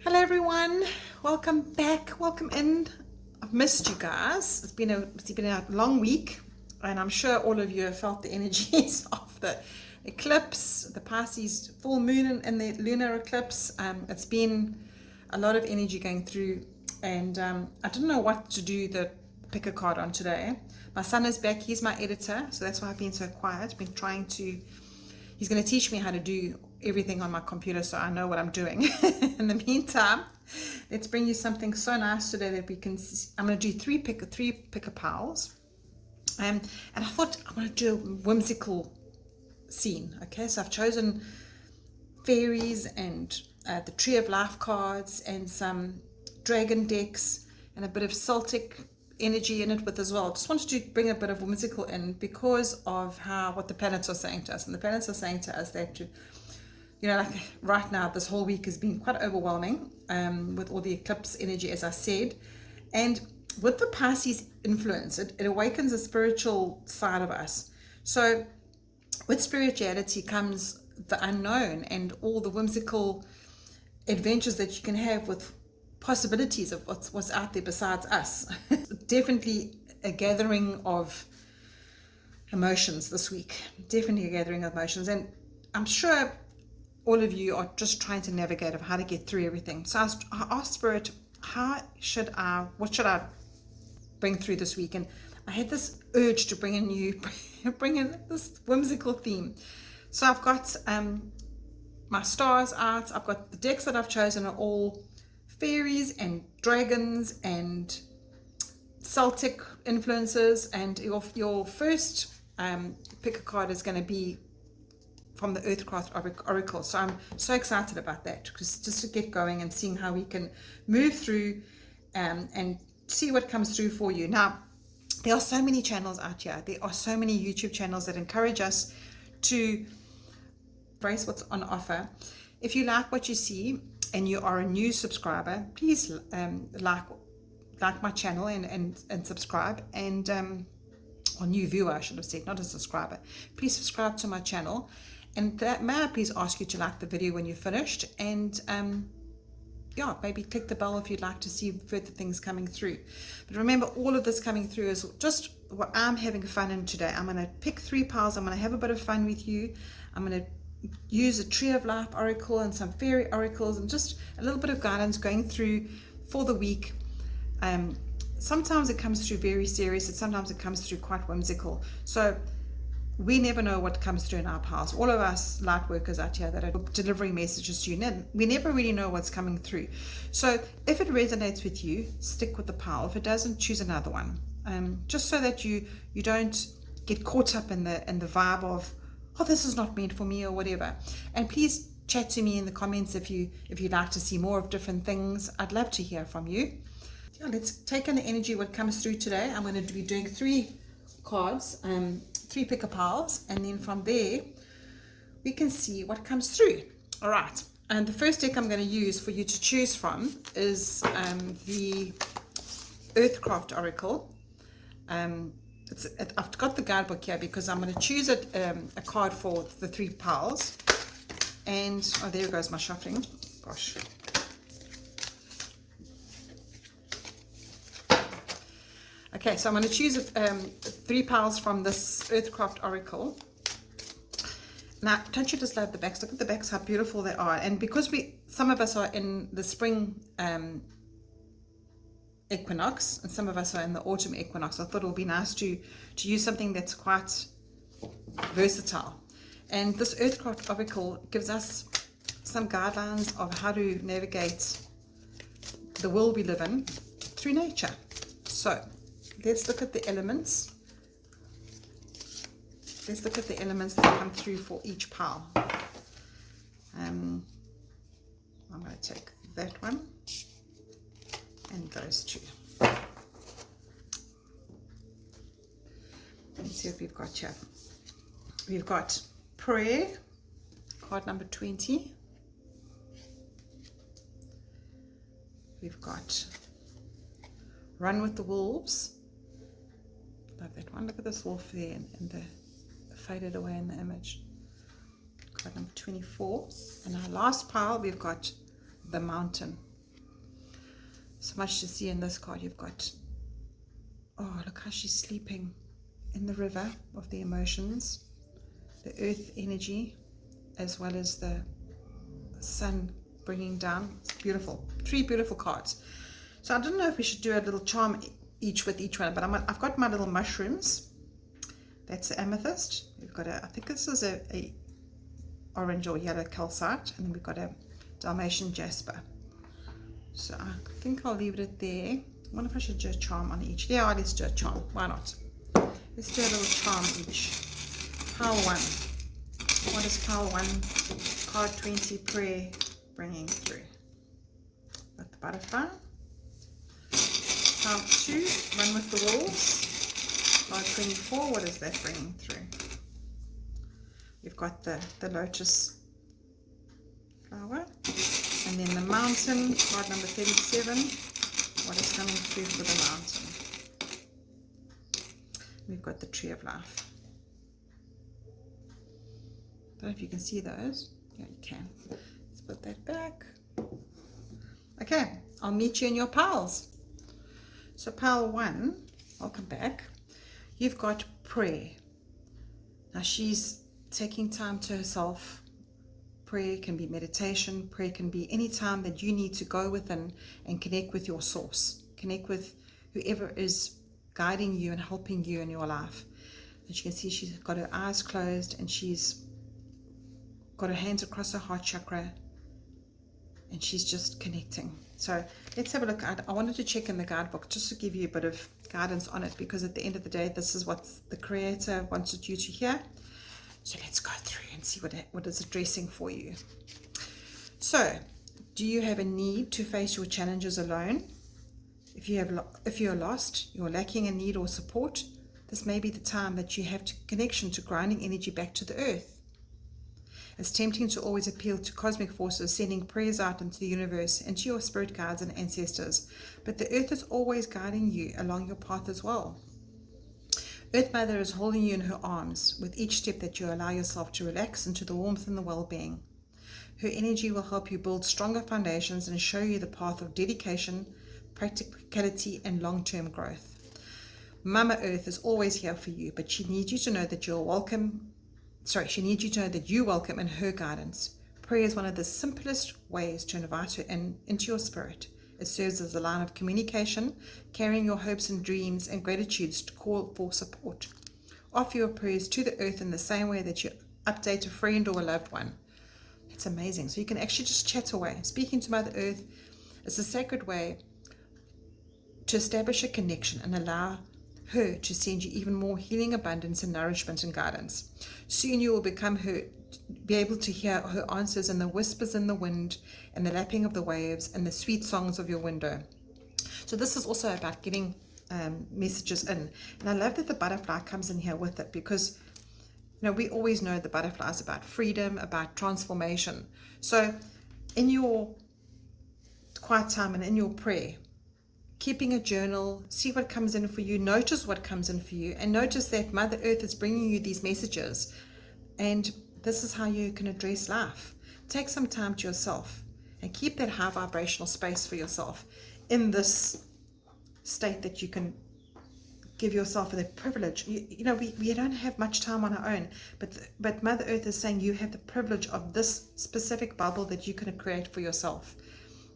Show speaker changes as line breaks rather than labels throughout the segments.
Hello everyone, welcome back, welcome in. I've missed you guys. It's been a long week, and I'm sure all of you have felt the energies of the eclipse, the Pisces full moon and the lunar eclipse. It's been a lot of energy going through, and I didn't know what to do the pick a card on today. My son is back, he's my editor, so that's why I've been so quiet. He's going to teach me how to do everything on my computer so I know what I'm doing. In the meantime, let's bring you something so nice today that we can see. I'm going to do three picker pals. And I thought I'm going to do a whimsical scene. Okay, so I've chosen fairies and the Tree of Life cards and some dragon decks and a bit of Celtic energy in it with as well. Just wanted to bring a bit of whimsical in because of what the planets are saying to us. And the planets are saying to us that like right now, this whole week has been quite overwhelming with all the eclipse energy, as I said. And with the Pisces influence, it awakens a spiritual side of us. So with spirituality comes the unknown and all the whimsical adventures that you can have with possibilities of what's out there besides us. Definitely a gathering of emotions this week. Definitely a gathering of emotions. And I'm sure all of you are just trying to navigate of how to get through everything. So I asked Spirit, what should I bring through this week? And I had this urge to bring in this whimsical theme. So I've got my stars out. I've got the decks that I've chosen are all fairies and dragons and Celtic influences. And your first pick a card is going to be from the EarthStar Oracle. So I'm so excited about that, because just to get going and seeing how we can move through and see what comes through for you. Now, there are so many channels out here. There are so many YouTube channels that encourage us to embrace what's on offer. If you like what you see and you are a new subscriber, please like my channel and subscribe, and or new viewer, I should have said, not a subscriber. Please subscribe to my channel. And may I please ask you to like the video when you're finished, and maybe click the bell if you'd like to see further things coming through. But remember, all of this coming through is just what I'm having fun in today. I'm going to pick three piles. I'm going to have a bit of fun with you. I'm going to use a Tree of Life oracle and some fairy oracles and just a little bit of guidance going through for the week. Sometimes it comes through very serious, and sometimes it comes through quite whimsical. So we never know what comes through in our piles. All of us light workers out here that are delivering messages to you, we never really know what's coming through. So if it resonates with you, stick with the pile. If it doesn't, choose another one. Just so that you don't get caught up in the vibe of, oh, this is not meant for me or whatever. And please chat to me in the comments if you'd like to see more of different things. I'd love to hear from you. Yeah, let's take in the energy what comes through today. I'm going to be doing three cards, three picker piles, and then from there we can see what comes through. All right, and the first deck I'm going to use for you to choose from is the Earthcraft Oracle. I've got the guidebook here because I'm going to choose a card for the three piles. And there goes my shuffling. Gosh. Okay, so I'm going to choose three piles from this Earthcraft Oracle. Now, don't you just love the backs? Look at the backs, how beautiful they are. And because some of us are in the spring equinox, and some of us are in the autumn equinox, I thought it would be nice to use something that's quite versatile. And this Earthcraft Oracle gives us some guidelines of how to navigate the world we live in through nature. So let's look at the elements. Let's look at the elements that come through for each pile. I'm going to take that one and those two. Let's see what we've got here. We've got prayer, card number 20. We've got run with the wolves. Love that one. Look at this wolf there and the faded away in the image. Card number 24. And our last pile, we've got the mountain. So much to see in this card. You've got, oh, look how she's sleeping in the river of the emotions, the earth energy, as well as the sun bringing down. It's beautiful. 3 beautiful cards. So I don't know if we should do a little charm each with each one, but I've got my little mushrooms. That's the amethyst. We've got I think this is a orange or yellow calcite, and then we've got a Dalmatian jasper. So I think I'll leave it there. I wonder if I should do a charm on each. Yeah, let's do a charm. Why not? Let's do a little charm each. Pile 1. What is pile 1? Card 20, prayer bringing through. Got the butterfly. Pile 2, run with the wolves. Card 24, what is that bringing through? We've got the lotus flower. And then the mountain, card number 37. What is coming through for the mountain? We've got the tree of life. I don't know if you can see those. Yeah, you can. Let's put that back. Okay, I'll meet you in your piles. So pile 1, welcome back. You've got prayer. Now she's taking time to herself. Prayer can be meditation. Prayer can be any time that you need to go within and connect with your source. Connect with whoever is guiding you and helping you in your life. As you can see, she's got her eyes closed and she's got her hands across her heart chakra and she's just connecting. So let's have a look. I wanted to check in the guidebook just to give you a bit of guidance on it, because at the end of the day, this is what the Creator wanted you to hear. So let's go through and see what is addressing for you. So, do you have a need to face your challenges alone? If you're lost, you're lacking a need or support, this may be the time that you have connection to grounding energy back to the earth. It's tempting to always appeal to cosmic forces, sending prayers out into the universe and to your spirit guides and ancestors, but the earth is always guiding you along your path as well. Earth Mother is holding you in her arms with each step that you allow yourself to relax into the warmth and the well-being. Her energy will help you build stronger foundations and show you the path of dedication, practicality, and long-term growth. Mama Earth is always here for you, but she needs you to know that you're welcome. She needs you to know that you're welcome in her guidance. Prayer is one of the simplest ways to invite her into your spirit. It serves as a line of communication, carrying your hopes and dreams and gratitudes to call for support. Offer your prayers to the earth in the same way that you update a friend or a loved one. It's amazing. So you can actually just chat away. Speaking to Mother Earth is a sacred way to establish a connection and allow her to send you even more healing, abundance, and nourishment and guidance. Soon you will be able to hear her answers in the whispers in the wind and the lapping of the waves and the sweet songs of your window. So this is also about getting messages in. And I love that the butterfly comes in here with it, because we always know the butterfly is about freedom, about transformation. So in your quiet time and in your prayer, keeping a journal, see what comes in for you, notice what comes in for you, and notice that Mother Earth is bringing you these messages. And this is how you can address life. Take some time to yourself and keep that high vibrational space for yourself in this state that you can give yourself the privilege. We don't have much time on our own, but Mother Earth is saying you have the privilege of this specific bubble that you can create for yourself.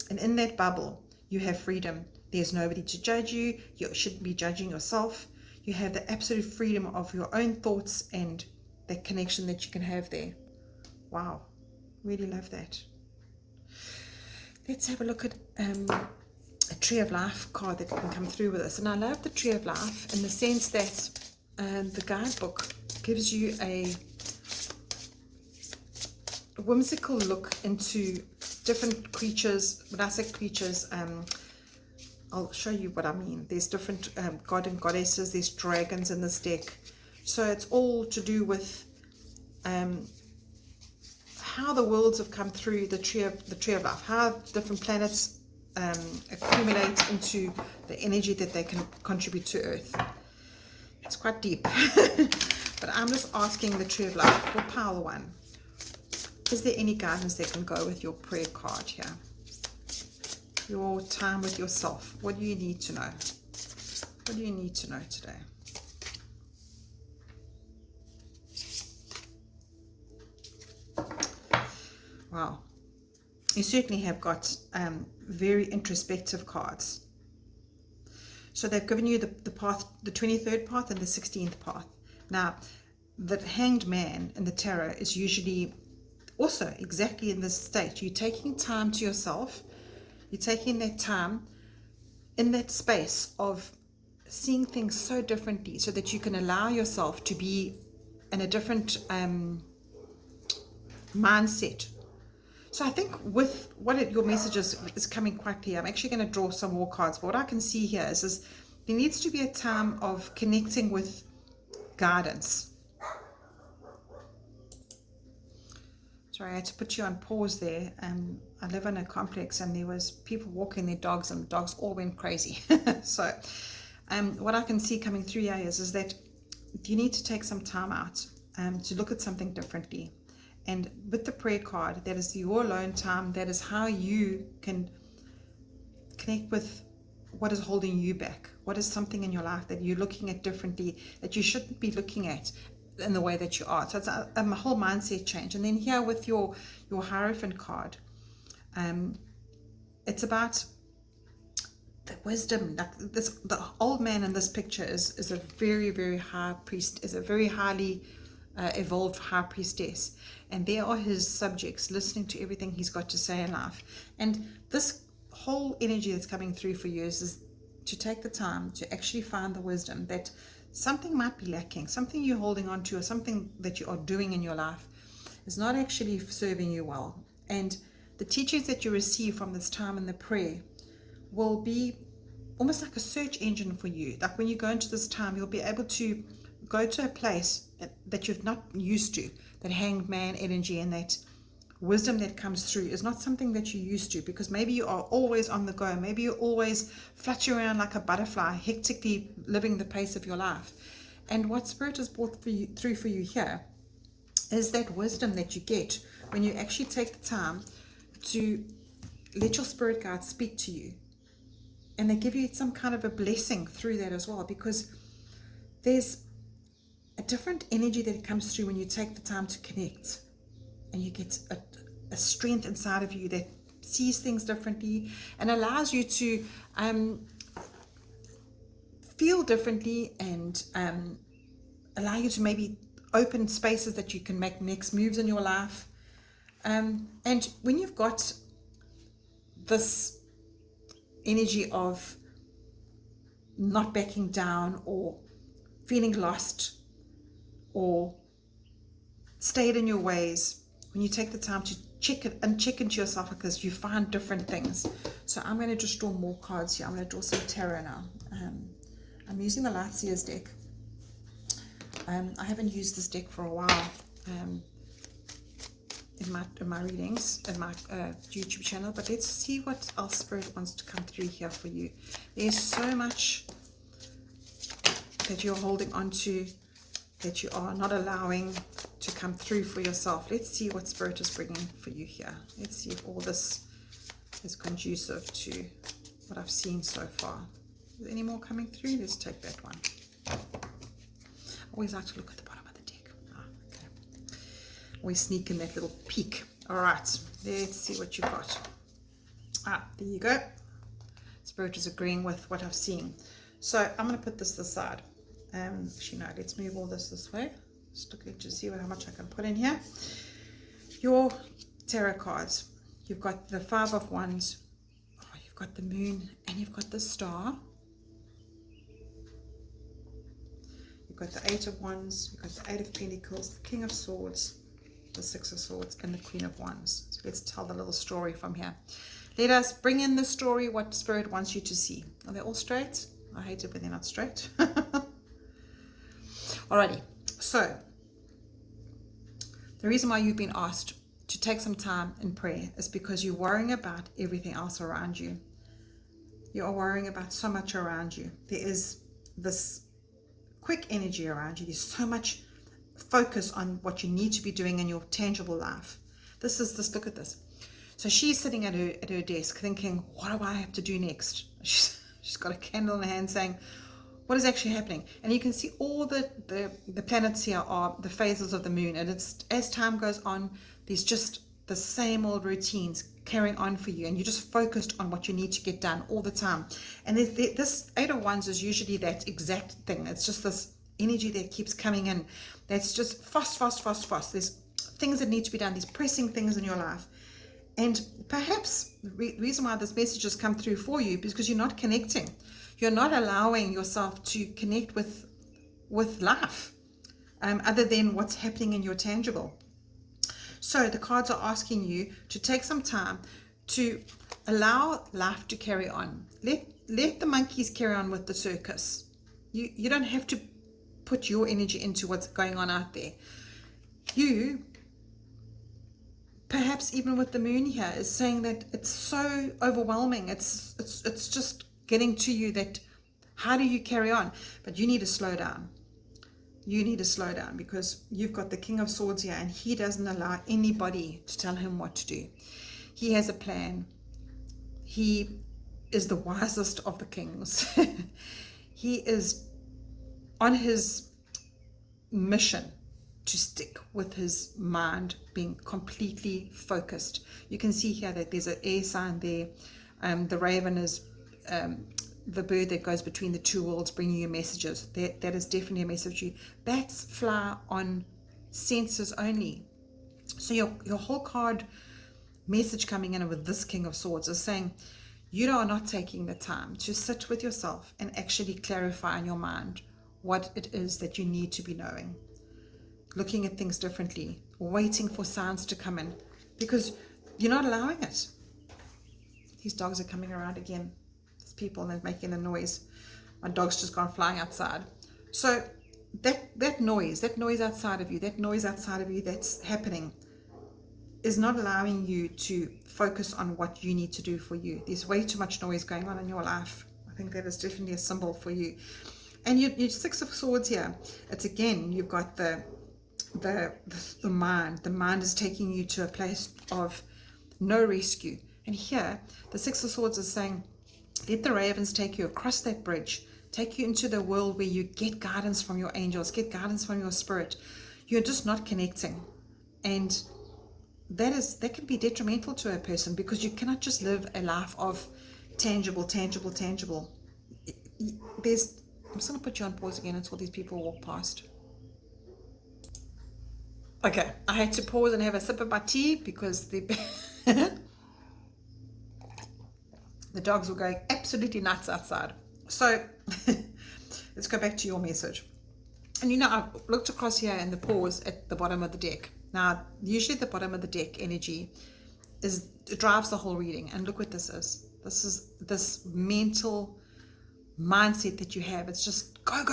And in that bubble, you have freedom. There's nobody to judge you. You shouldn't be judging yourself. You have the absolute freedom of your own thoughts and that connection that you can have there. Wow, really love that. Let's have a look at a Tree of Life card that can come through with us. And I love the Tree of Life in the sense that the guidebook gives you a whimsical look into different creatures. When I say creatures, I'll show you what I mean. There's different god and goddesses, there's dragons in this deck. So it's all to do with how the worlds have come through the tree of life, how different planets accumulate into the energy that they can contribute to Earth. It's quite deep. But I'm just asking the Tree of Life for pile 1. Is there any guidance that can go with your prayer card here? your time with yourself. What do you need to know? What do you need to know today? Wow. You certainly have got very introspective cards. So they've given you the path, the 23rd path and the 16th path. Now, the Hanged Man in the tarot is usually also exactly in this state. You're taking time to yourself. You're taking that time in that space of seeing things so differently so that you can allow yourself to be in a different mindset. So I think with what your message is coming quite clear. I'm actually going to draw some more cards, but what I can see here is there needs to be a time of connecting with guidance. Sorry, I had to put you on pause there. I live in a complex and there was people walking their dogs and the dogs all went crazy. So what I can see coming through here is that you need to take some time out to look at something differently. And with the prayer card, that is your alone time. That is how you can connect with what is holding you back. What is something in your life that you're looking at differently that you shouldn't be looking at in the way that you are. So it's a whole mindset change. And then here with your Hierophant card, it's about the wisdom. Like this, the old man in this picture is a very, very high priest, is a very highly evolved high priestess, and there are his subjects listening to everything he's got to say in life. And this whole energy that's coming through for you is to take the time to actually find the wisdom that something might be lacking, something you're holding on to, or something that you are doing in your life is not actually serving you well. And the teachings that you receive from this time in the prayer will be almost like a search engine for you. Like when you go into this time, you'll be able to go to a place that you're not used to. That Hanged Man energy and that wisdom that comes through is not something that you're used to, because maybe you are always on the go. Maybe you're always fluttering around like a butterfly, hectically living the pace of your life. And what Spirit has brought through for you here is that wisdom that you get when you actually take the time to let your spirit guide speak to you. And they give you some kind of a blessing through that as well, because there's a different energy that comes through when you take the time to connect, and you get a strength inside of you that sees things differently and allows you to feel differently, and allow you to maybe open spaces that you can make next moves in your life. And when you've got this energy of not backing down or feeling lost or stayed in your ways, when you take the time to check into yourself, because you find different things. So I'm going to just draw more cards here. I'm going to draw some tarot now. I'm using the Lightseers deck. I haven't used this deck for a while in my readings, in my YouTube channel, but let's see what else Spirit wants to come through here for you. There's so much that you're holding on to, that you are not allowing to come through for yourself. Let's see what Spirit is bringing for you here. Let's see if all this is conducive to what I've seen so far. Is there any more coming through? Let's take that one. I always like to look at the bottom of the deck. Okay. Always sneak in that little peek. All right, let's see what you've got. There you go. Spirit is agreeing with what I've seen. So I'm going to put this aside. Actually, no, let's move all this way. Just looking to see how much I can put in here. Your tarot cards. You've got the Five of Wands. Oh, you've got the Moon, and you've got the Star. You've got the Eight of Wands. You've got the Eight of Pentacles, the King of Swords, the Six of Swords, and the Queen of Wands. So let's tell the little story from here. Let us bring in the story, what Spirit wants you to see. Are they all straight? I hate it when they're not straight. Alrighty, so the reason why you've been asked to take some time in prayer is because you're worrying about everything else around you. You are worrying about so much around you. There is this quick energy around you. There's so much focus on what you need to be doing in your tangible life. Look at this. So she's sitting at her desk thinking, what do I have to do next? She's got a candle in her hand saying, what is actually happening? And you can see all the planets here are the phases of the moon. And it's, as time goes on, there's just the same old routines carrying on for you. And you're just focused on what you need to get done all the time. And this 8 of Wands is usually that exact thing. It's just this energy that keeps coming in. That's just fast. There's things that need to be done. These pressing things in your life. And perhaps the reason why this message has come through for you is because you're not connecting. You're not allowing yourself to connect with life, other than what's happening in your tangible. So the cards are asking you to take some time to allow life to carry on. Let the monkeys carry on with the circus. You don't have to put your energy into what's going on out there. You, perhaps even with the moon here, is saying that it's so overwhelming. It's just getting to you that how do you carry on? But you need to slow down. You need to slow down, because you've got the King of Swords here, and he doesn't allow anybody to tell him what to do. He has a plan. He is the wisest of the kings. He is on his mission to stick with his mind being completely focused. You can see here that there's an air sign there. The raven is the bird that goes between the two worlds, bringing you messages. That is definitely a message to you. Bats fly on senses only. So your whole card message coming in with this King of Swords is saying you are not taking the time to sit with yourself and actually clarify in your mind what it is that you need to be knowing. Looking at things differently, waiting for signs to come in, because you're not allowing it. These dogs are coming around again. There's people and making a noise. My dog's just gone flying outside. So that noise outside of you, that's happening, is not allowing you to focus on what you need to do for you. There's way too much noise going on in your life. I think that is definitely a symbol for you. And your Six of Swords here, it's again, you've got the mind. The mind is taking you to a place of no rescue. And here, the Six of Swords is saying, let the ravens take you across that bridge, take you into the world where you get guidance from your angels, get guidance from your spirit. You're just not connecting. And that can be detrimental to a person, because you cannot just live a life of tangible. I'm just going to put you on pause again until these people walk past. Okay, I had to pause and have a sip of my tea because the dogs were going absolutely nuts outside. So let's go back to your message. And I looked across here in the pause at the bottom of the deck. Now, usually the bottom of the deck energy drives the whole reading. And look what this is. This is this mental mindset that you have. It's just go.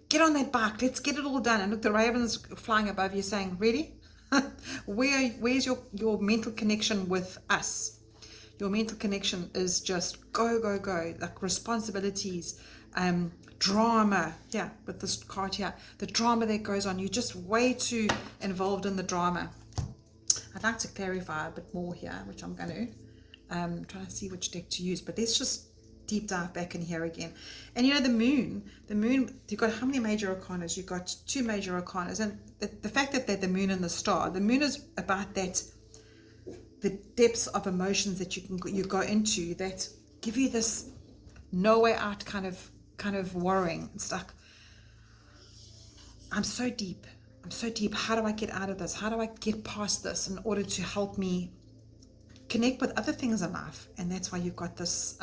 Get on that bike. Let's get it all done. And look, the raven's flying above you saying, ready? Where's your mental connection with us? Your mental connection is just go. Like responsibilities, drama. Yeah, with this card here, the drama that goes on. You're just way too involved in the drama. I'd like to clarify a bit more here, which I'm going to. Trying to see which deck to use, but let's just deep dive back in here again. And the moon, you've got how many major arcanas? You've got 2 major arcanas, and the fact that they're the moon and the star, the moon is about that, the depths of emotions that you go into that give you this no way out kind of worrying. It's like, I'm so deep, how do I get out of this? How do I get past this in order to help me connect with other things in life? And that's why you've got this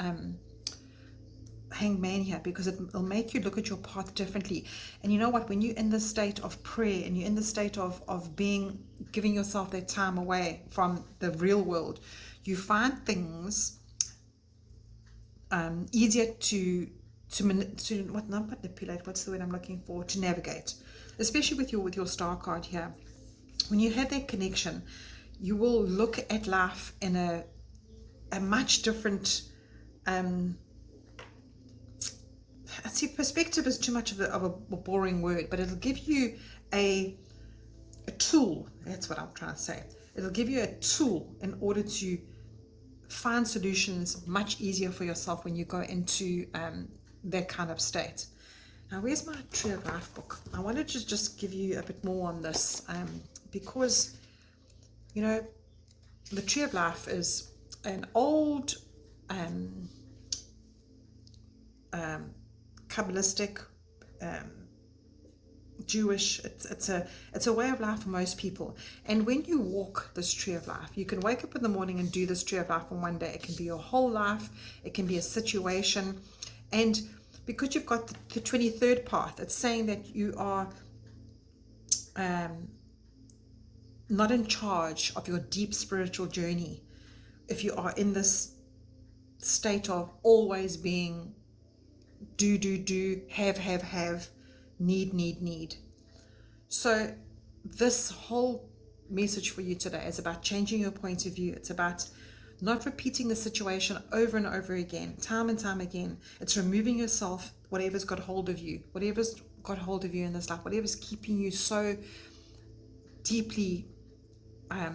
Hanged Man here, because it'll make you look at your path differently. And you know what, when you're in the state of prayer and you're in the state of giving yourself that time away from the real world, you find things easier to manipulate, what's the word I'm looking for, to navigate, especially with your star card here. When you have that connection, you will look at life in a much different see, perspective is too much of a boring word, but it'll give you a tool. That's what I'm trying to say. It'll give you a tool in order to find solutions much easier for yourself when you go into that kind of state. Now, where's my Tree of Life book? I wanted to just give you a bit more on this because, you know, the Tree of Life is an old Kabbalistic, Jewish, it's a way of life for most people. And when you walk this Tree of Life, you can wake up in the morning and do this Tree of Life in one day. It can be your whole life, it can be a situation. And because you've got the 23rd path, it's saying that you are not in charge of your deep spiritual journey if you are in this state of always being do, have, need. So this whole message for you today is about changing your point of view. It's about not repeating the situation over and over again, time and time again. It's removing yourself, whatever's got hold of you in this life, whatever's keeping you so deeply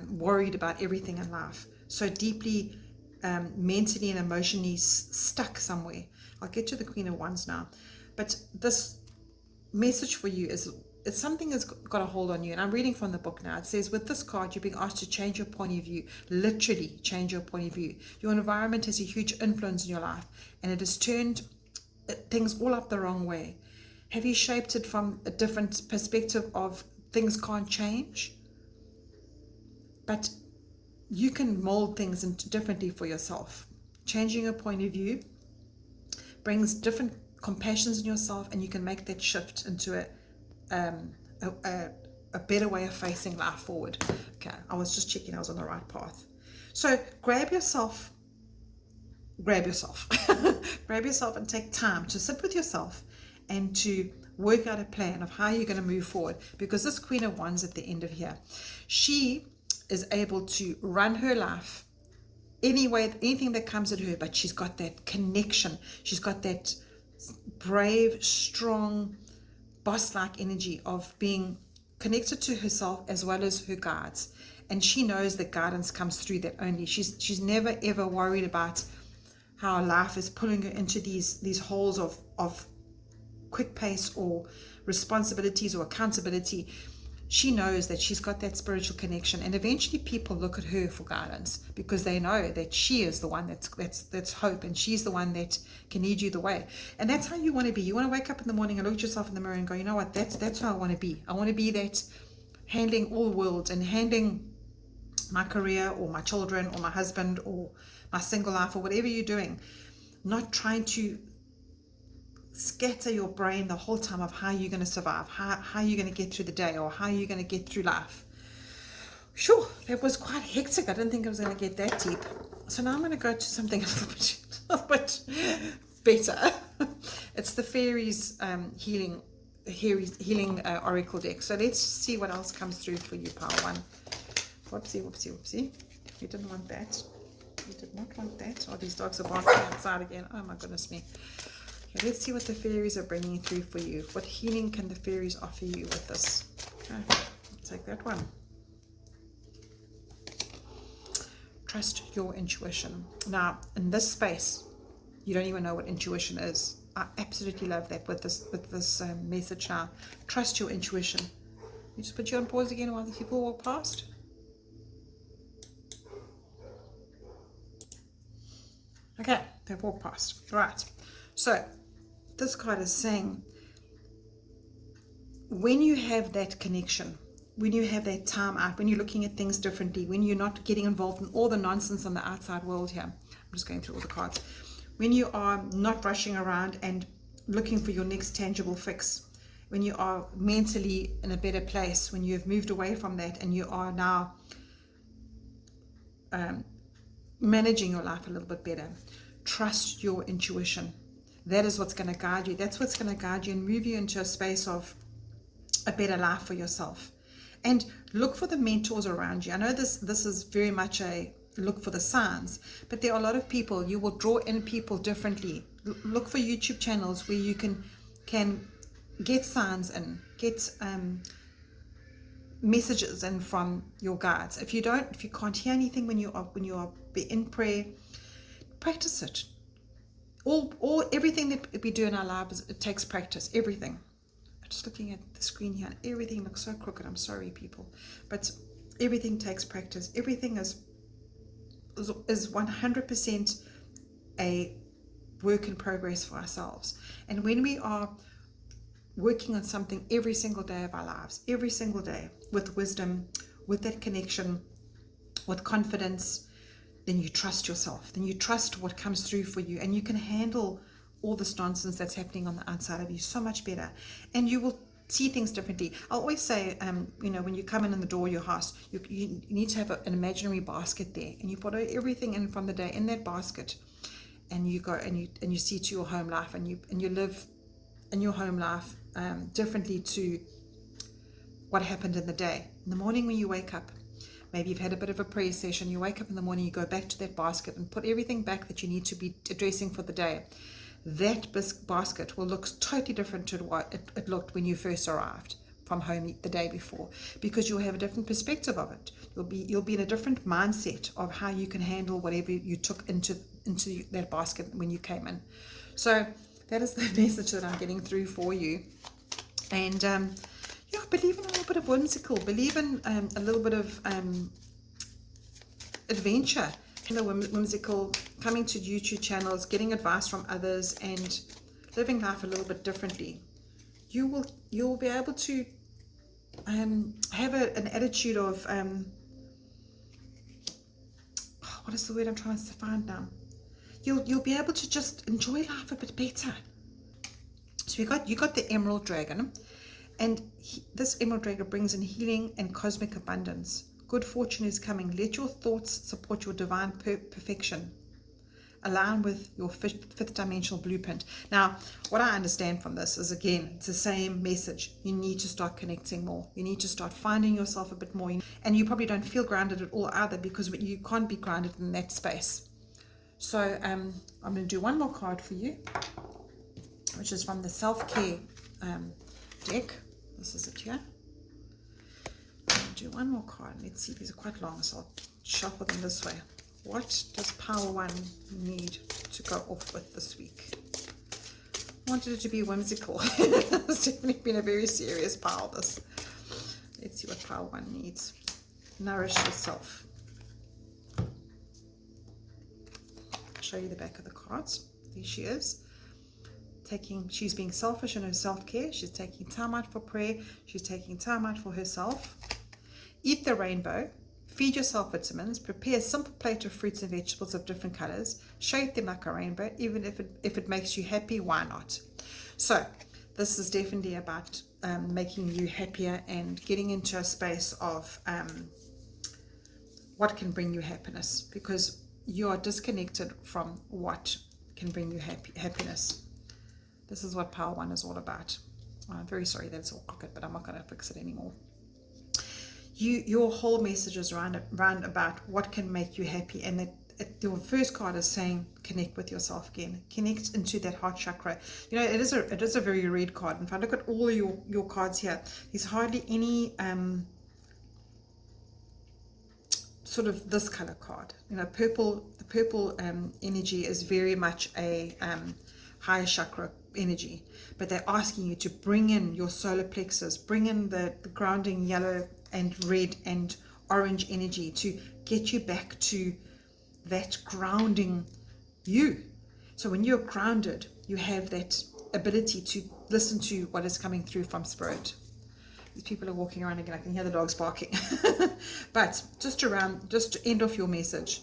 worried about everything in life, so deeply mentally and emotionally stuck somewhere. I'll get to the Queen of Wands now, but this message for you is it's something that's got a hold on you. And I'm reading from the book now. It says, with this card, you're being asked to change your point of view, literally change your point of view. Your environment has a huge influence in your life, and it has turned things all up the wrong way. Have you shaped it from a different perspective of things can't change? But you can mold things into differently for yourself. Changing your point of view brings different compassions in yourself, and you can make that shift into a better way of facing life forward. Okay, I was just checking I was on the right path. So grab yourself grab yourself and take time to sit with yourself and to work out a plan of how you're going to move forward, because this Queen of Wands at the end of here, she is able to run her life anyway, anything that comes at her, but she's got that connection, she's got that brave, strong, boss-like energy of being connected to herself as well as her guides. And she knows that guidance comes through that only. She's never ever worried about how life is pulling her into these holes of quick pace or responsibilities or accountability. She knows that she's got that spiritual connection, and eventually people look at her for guidance because they know that she is the one that's hope, and she's the one that can lead you the way. And that's how you want to be. You want to wake up in the morning and look at yourself in the mirror and go, you know what, that's how I want to be. I want to be that, handling all worlds and handling my career or my children or my husband or my single life or whatever you're doing, not trying to scatter your brain the whole time of how you're going to survive, how you're going to get through the day, or how you're going to get through life. Sure, that was quite hectic. I didn't think I was going to get that deep. So now I'm going to go to something a little bit better. It's the Fairies healing Oracle deck. So let's see what else comes through for you, Power One. Whoopsie. You didn't want that. You did not want that. Oh, these dogs are barking outside again. Oh my goodness me. Okay, let's see what the fairies are bringing through for you. What healing can the fairies offer you with this? Okay, I'll take that one. Trust your intuition. Now, in this space, you don't even know what intuition is. I absolutely love that with this message now. Trust your intuition. You just put you on pause again while the people walk past. Okay, they've walked past. Right. So this card is saying, when you have that connection, when you have that time out, when you're looking at things differently, when you're not getting involved in all the nonsense on the outside world here, I'm just going through all the cards, when you are not rushing around and looking for your next tangible fix, when you are mentally in a better place, when you've moved away from that and you are now managing your life a little bit better, trust your intuition. That is what's going to guide you. That's what's going to guide you and move you into a space of a better life for yourself. And look for the mentors around you. I know this is very much a look for the signs, but there are a lot of people. You will draw in people differently. Look for YouTube channels where you can get signs and get messages and from your guides. If you can't hear anything when you are in prayer, practice it. Everything that we do in our lives, it takes practice. Everything. I'm just looking at the screen here, and everything looks so crooked. I'm sorry, people, but everything takes practice. Everything is 100% a work in progress for ourselves. And when we are working on something every single day of our lives, every single day, with wisdom, with that connection, with confidence, then you trust yourself, then you trust what comes through for you, and you can handle all this nonsense that's happening on the outside of you so much better, and you will see things differently. I always say, when you come in the door of your house, you need to have an imaginary basket there, and you put everything in from the day in that basket, and you go and you see to your home life, and you live in your home life differently to what happened in the day. In the morning when you wake up, maybe you've had a bit of a prayer session, you wake up in the morning, you go back to that basket and put everything back that you need to be addressing for the day. That basket will look totally different to what it looked when you first arrived from home the day before, because you'll have a different perspective of it. You'll be in a different mindset of how you can handle whatever you took into that basket when you came in. So that is the message that I'm getting through for you. And believe in a little bit of whimsical, believe in a little bit of adventure, whimsical, coming to YouTube channels, getting advice from others, and living life a little bit differently. You'll be able to have an attitude of what is the word I'm trying to find now? You'll be able to just enjoy life a bit better. So you got the Emerald Dragon, and this Emerald Dragon brings in healing and cosmic abundance. Good fortune is coming. Let your thoughts support your divine perfection. Align with your fifth dimensional blueprint. Now, what I understand from this is, again, it's the same message. You need to start connecting more. You need to start finding yourself a bit more. And you probably don't feel grounded at all either, because you can't be grounded in that space. So I'm going to do one more card for you, which is from the self-care deck. This is it here. I'll do one more card. Let's see, these are quite long, so I'll shuffle them this way. What does Power One need to go off with this week? I wanted it to be whimsical. It's definitely been a very serious pile, this. Let's see what Power One needs. Nourish yourself. I'll show you the back of the cards. There she is. She's being selfish in her self-care. She's taking time out for prayer. She's taking time out for herself. Eat the rainbow. Feed yourself vitamins. Prepare a simple plate of fruits and vegetables of different colors. Shade them like a rainbow. Even if it makes you happy, why not? So this is definitely about making you happier and getting into a space of what can bring you happiness, because you are disconnected from what can bring you happiness. This is what Power One is all about. I'm very sorry that it's all crooked, but I'm not going to fix it anymore. Your whole message is round about what can make you happy, and your first card is saying connect with yourself again. Connect into that heart chakra. You know, it is a very red card. If I look at all your cards here, there's hardly any sort of this color card. You know, the purple energy is very much a higher chakra energy, but they're asking you to bring in your solar plexus, bring in the grounding yellow and red and orange energy to get you back to that grounding you. So when you're grounded, you have that ability to listen to what is coming through from spirit. These people are walking around again. I can hear the dogs barking. But just to end off your message,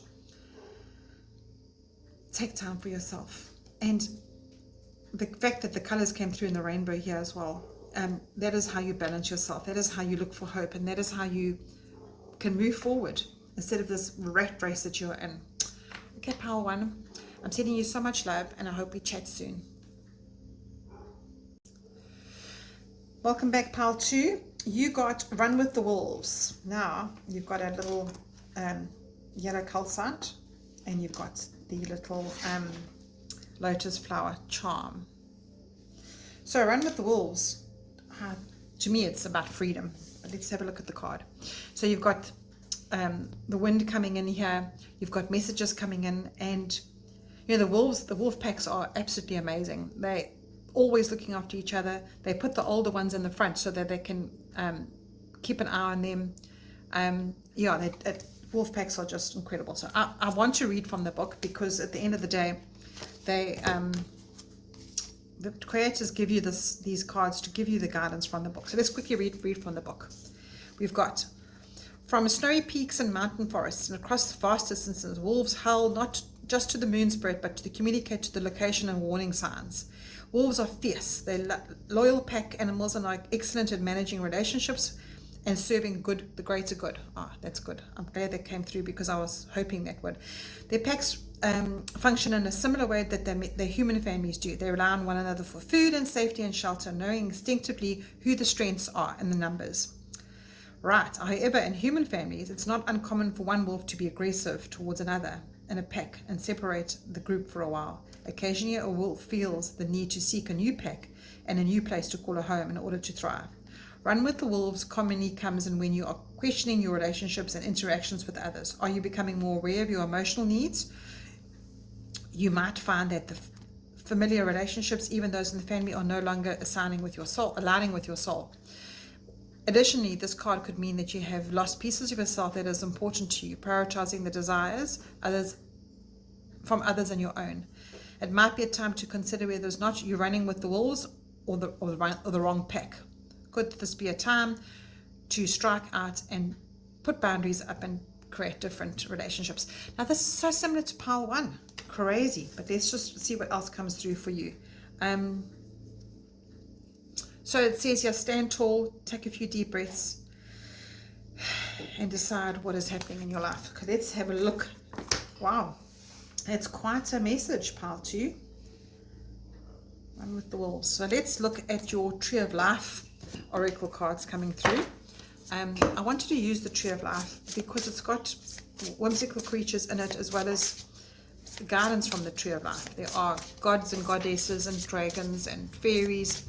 take time for yourself. And the fact that the colors came through in the rainbow here as well, that is how you balance yourself. That is how you look for hope, and that is how you can move forward instead of this rat race that you're in. Okay, Power One, I'm sending you so much love, and I hope we chat soon. Welcome back, Pile 2. You got Run with the Wolves. Now you've got a little yellow calcite, and you've got the little lotus flower charm. So Run with the Wolves, to me it's about freedom. let's have a look at the card. So you've got the wind coming in here, you've got messages coming in, and you know, the wolf packs are absolutely amazing. They always looking after each other. They put the older ones in the front so that they can keep an eye on them. Yeah, wolf packs are just incredible. So I want to read from the book, because at the end of the day, they the creators give you these cards to give you the guidance from the book. So let's quickly read from the book. We've got, from snowy peaks and mountain forests and across vast distances, wolves howl not just to the moon spirit, but to communicate to the location and warning signs. Wolves are fierce. They're loyal pack animals and are excellent at managing relationships and serving the greater good. That's good. I'm glad that came through, because I was hoping that would. Their packs function in a similar way that their human families do. They rely on one another for food and safety and shelter, knowing instinctively who the strengths are in the numbers. Right. However, in human families, it's not uncommon for one wolf to be aggressive towards another in a pack and separate the group for a while. Occasionally, a wolf feels the need to seek a new pack and a new place to call a home in order to thrive. Run with the wolves commonly comes in when you are questioning your relationships and interactions with others. Are you becoming more aware of your emotional needs? You might find that the familiar relationships, even those in the family, are no longer aligning with your soul. Additionally, this card could mean that you have lost pieces of yourself that is important to you, prioritizing the desires from others and your own. It might be a time to consider whether it's not you running with the wolves or the wrong pack. Could this be a time to strike out and put boundaries up and create different relationships? Now, this is so similar to pile 1. Crazy. But let's just see what else comes through for you. So it says here, stand tall, take a few deep breaths, and decide what is happening in your life. Okay, let's have a look. Wow, that's quite a message, pile 2. Run with the wolves. So let's look at your Tree of Life oracle cards coming through. I wanted to use the Tree of Life because it's got whimsical creatures in it, as well as guidance from the Tree of Life. There are gods and goddesses and dragons and fairies,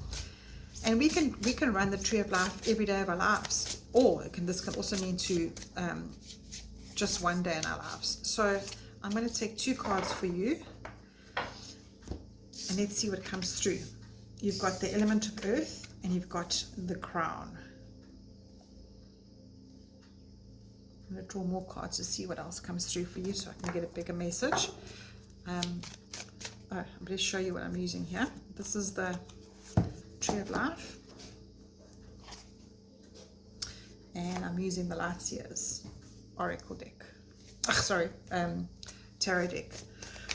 and we can run the Tree of Life every day of our lives, or this can also mean to just one day in our lives. So I'm going to take 2 cards for you, and let's see what comes through. You've got the element of earth, and you've got the crown. I'm going to draw more cards to see what else comes through for you, so I can get a bigger message. I'm going to show you what I'm using here. This is the Tree of Life, and I'm using the Lightseers Oracle deck. Tarot deck.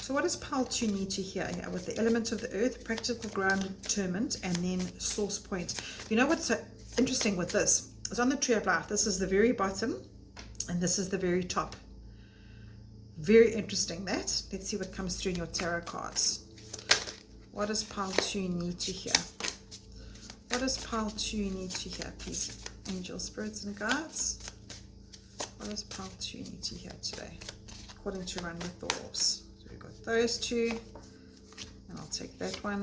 So what does pile 2 need to hear here? With the element of the earth, practical, ground, determined, and then source point. You know what's so interesting with this? It's on the Tree of Life. This is the very bottom, and this is the very top. Very interesting that. Let's see what comes through in your tarot cards. What does pile 2 need to hear? What does pile 2 need to hear, please? Angel, spirits, and guides. What does pile 2 need to hear today? According to Run with the Wolves. So we've got those 2. And I'll take that one.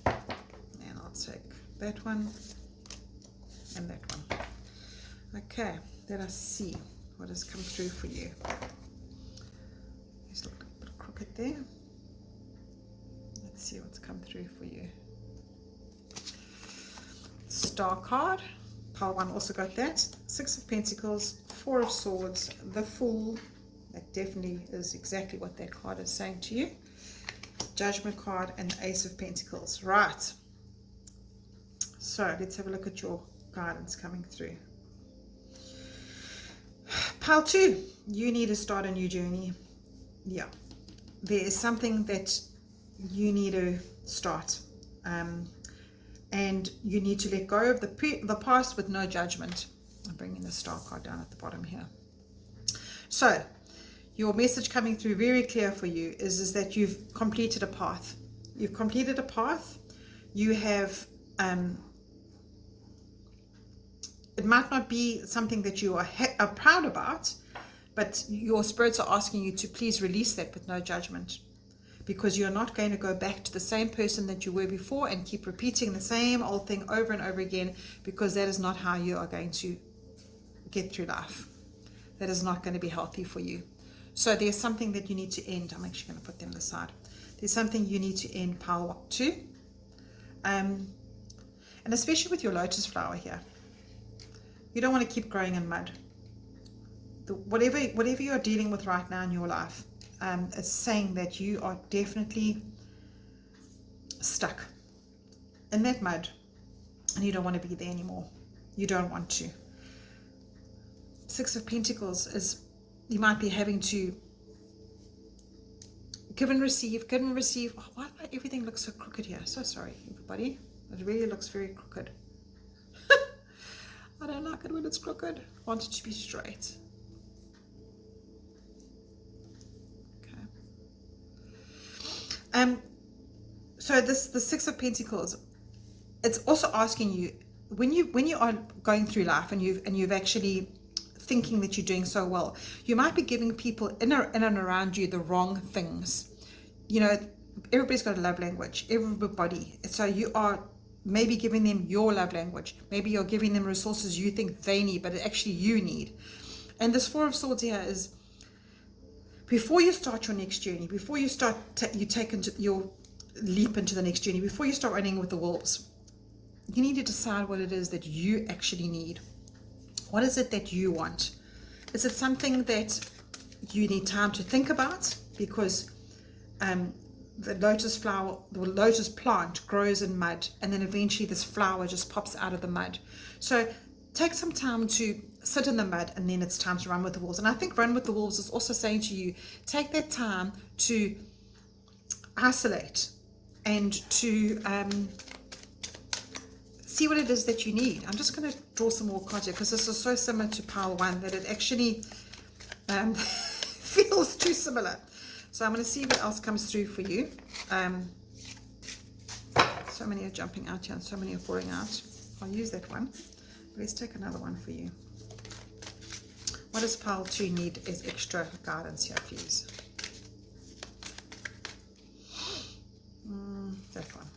And I'll take that one. And that one. Okay, let us see what has come through for you. Just look a bit crooked there. Let's see what's come through for you. Star card. Pile 1 also got that. 6 of Pentacles, 4 of Swords, the Fool. That definitely is exactly what that card is saying to you. Judgment card and the Ace of Pentacles. Right. So let's have a look at your guidance coming through. Pile 2, you need to start a new journey. Yeah, there is something that you need to start, and you need to let go of the past with no judgment. I'm bringing the Star card down at the bottom here. So your message coming through very clear for you is that you've completed a path. You've completed a path. You have it might not be something that you are proud about, but your spirits are asking you to please release that with no judgment, because you're not going to go back to the same person that you were before and keep repeating the same old thing over and over again, because that is not how you are going to get through life. That is not going to be healthy for you. So there's something that you need to end. I'm actually going to put them aside. There's something you need to end power to. And especially with your lotus flower here, you don't want to keep growing in mud. Whatever you're dealing with right now in your life, it's saying that you are definitely stuck in that mud and you don't want to be there anymore. You don't want to. Six of Pentacles is, you might be having to give and receive, give and receive. Oh, why does everything look so crooked here? So sorry, everybody. It really looks very crooked. I don't like it when it's crooked. I want it to be straight. Okay. So the Six of Pentacles, it's also asking you, when you are going through life and you've actually thinking that you're doing so well, you might be giving people in and around you the wrong things. You know, everybody's got a love language, everybody. So you are maybe giving them your love language. Maybe you're giving them resources you think they need, but actually you need. And this Four of Swords here is, before you start your next journey, before you start, you take into your leap into the next journey, before you start running with the wolves, you need to decide what it is that you actually need. What is it that you want? Is it something that you need time to think about? Because the lotus flower, the lotus plant grows in mud, and then eventually this flower just pops out of the mud. So take some time to sit in the mud, and then it's time to run with the wolves. And I think run with the wolves is also saying to you, take that time to isolate and to see what it is that you need. I'm just going to draw some more cards here, because this is so similar to pile one that it actually feels too similar. So I'm going to see what else comes through for you. So many are jumping out here and so many are falling out. I'll use that one. Let's take another one for you. What does pile 2 need as extra guidance here, please? That one.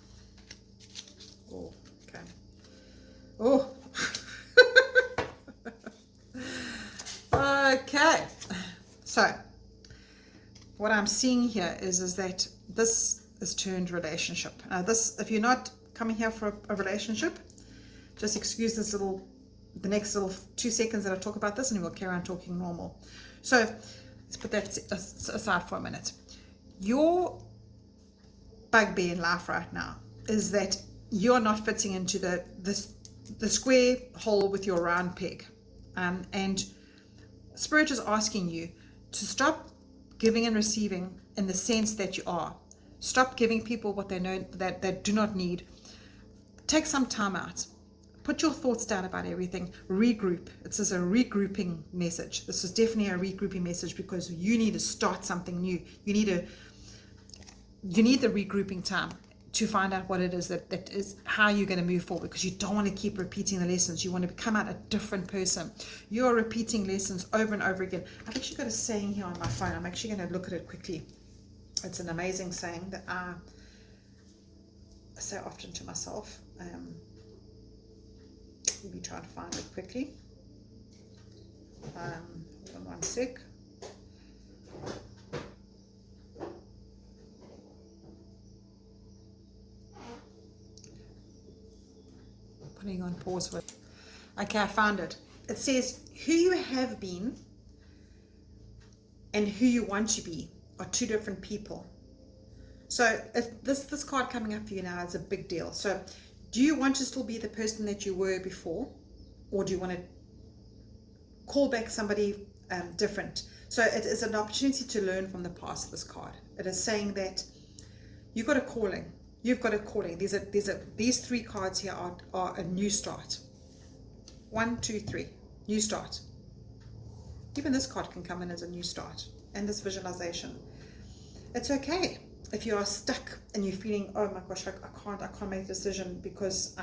Oh, okay. Oh. Okay. So what I'm seeing here is that this is turned relationship. Now this, if you're not coming here for a relationship, just excuse this the next little 2 seconds that I talk about this, and we'll carry on talking normal. So let's put that aside for a minute. Your bugbear in life right now is that you're not fitting into the square hole with your round peg, and Spirit is asking you to stop giving and receiving in the sense that you are. Stop giving people what they know that they do not need. Take some time out. Put your thoughts down about everything. Regroup. This is a regrouping message. This is definitely a regrouping message, because you need to start something new. You need the regrouping time to find out what it is that is how you're going to move forward, because you don't want to keep repeating the lessons. You want to become out a different person. You are repeating lessons over and over again. I've actually got a saying here on my phone. I'm actually going to look at it quickly. It's an amazing saying that I say often to myself. Let me try to find it quickly. Hold on one sec. Putting on pause for. Okay, I found it. It says, who you have been and who you want to be are 2 different people. So if this card coming up for you now is a big deal. So do you want to still be the person that you were before, or do you want to call back somebody different? So it is an opportunity to learn from the past, this card. It is saying that you've got a calling. You've got a calling. These 3 cards here are a new start. 1, 2, 3. New start. Even this card can come in as a new start. And this visualization. It's okay if you are stuck and you're feeling, oh my gosh, I can't make a decision because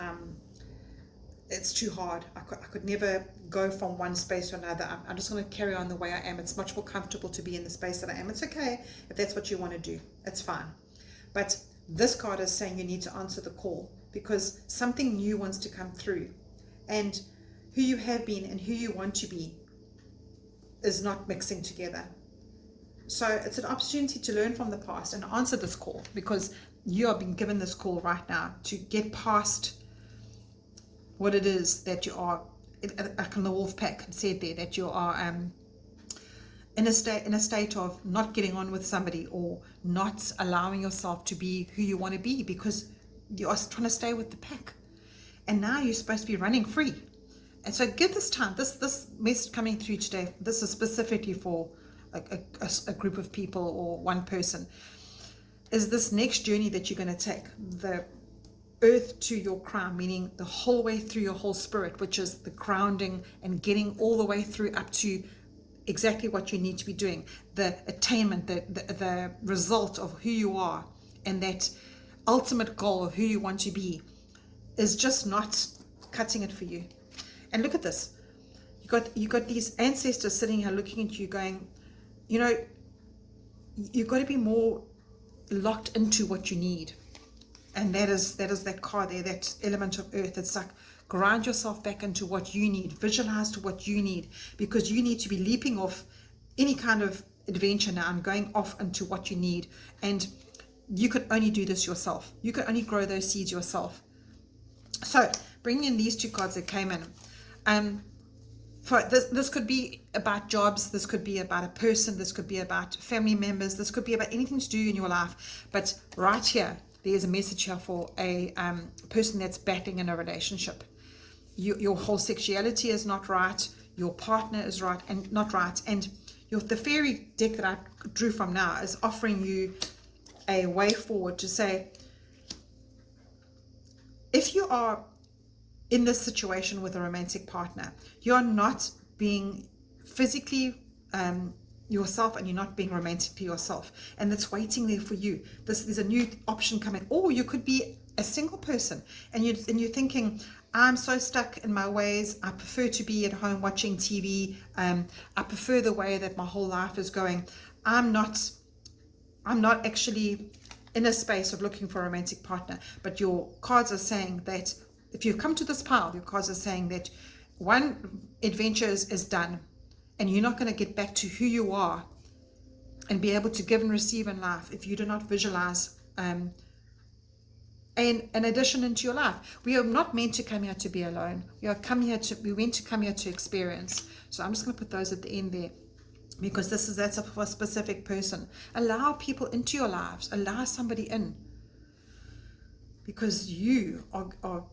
it's too hard. I could never go from one space to another. I'm just going to carry on the way I am. It's much more comfortable to be in the space that I am. It's okay if that's what you want to do. It's fine. But this card is saying you need to answer the call, because something new wants to come through. And who you have been and who you want to be is not mixing together. So it's an opportunity to learn from the past and answer this call, because you are being given this call right now to get past what it is that you are, like in the wolf pack said there, that you are in a state of not getting on with somebody, or not allowing yourself to be who you want to be, because you are trying to stay with the pack, and now you're supposed to be running free. And so give this time, this message coming through today, this is specifically for a group of people or one person, is this next journey that you're going to take, the earth to your crown, meaning the whole way through your whole spirit, which is the grounding and getting all the way through up to exactly what you need to be doing, the attainment, the result of who you are, and that ultimate goal of who you want to be is just not cutting it for you. And look at this, you got these ancestors sitting here looking at you going, you know, you've got to be more locked into what you need. And that is that card there, that element of earth. It's like, ground yourself back into what you need, visualize to what you need, because you need to be leaping off any kind of adventure now and going off into what you need. And you could only do this yourself. You could only grow those seeds yourself. So bringing in these two cards that came in, for this could be about jobs, this could be about a person, this could be about family members, this could be about anything to do in your life. But right here, there's a message here for a person that's battling in a relationship. Your whole sexuality is not right, your partner is right and not right, and the fairy deck that I drew from now is offering you a way forward to say, if you are in this situation with a romantic partner, you're not being physically yourself, and you're not being romantically yourself, and it's waiting there for you. There's a new option coming. Or you could be a single person, and you're thinking, I'm so stuck in my ways. I prefer to be at home watching TV. I prefer the way that my whole life is going. I'm not actually in a space of looking for a romantic partner. But your cards are saying that if you've come to this pile, your cards are saying that one adventure is done, and you're not going to get back to who you are and be able to give and receive in life if you do not visualize an addition into your life. We are not meant to come here to be alone. We meant to come here to experience. So I'm just going to put those at the end there, because that's for a specific person. Allow people into your lives. Allow somebody in, because you are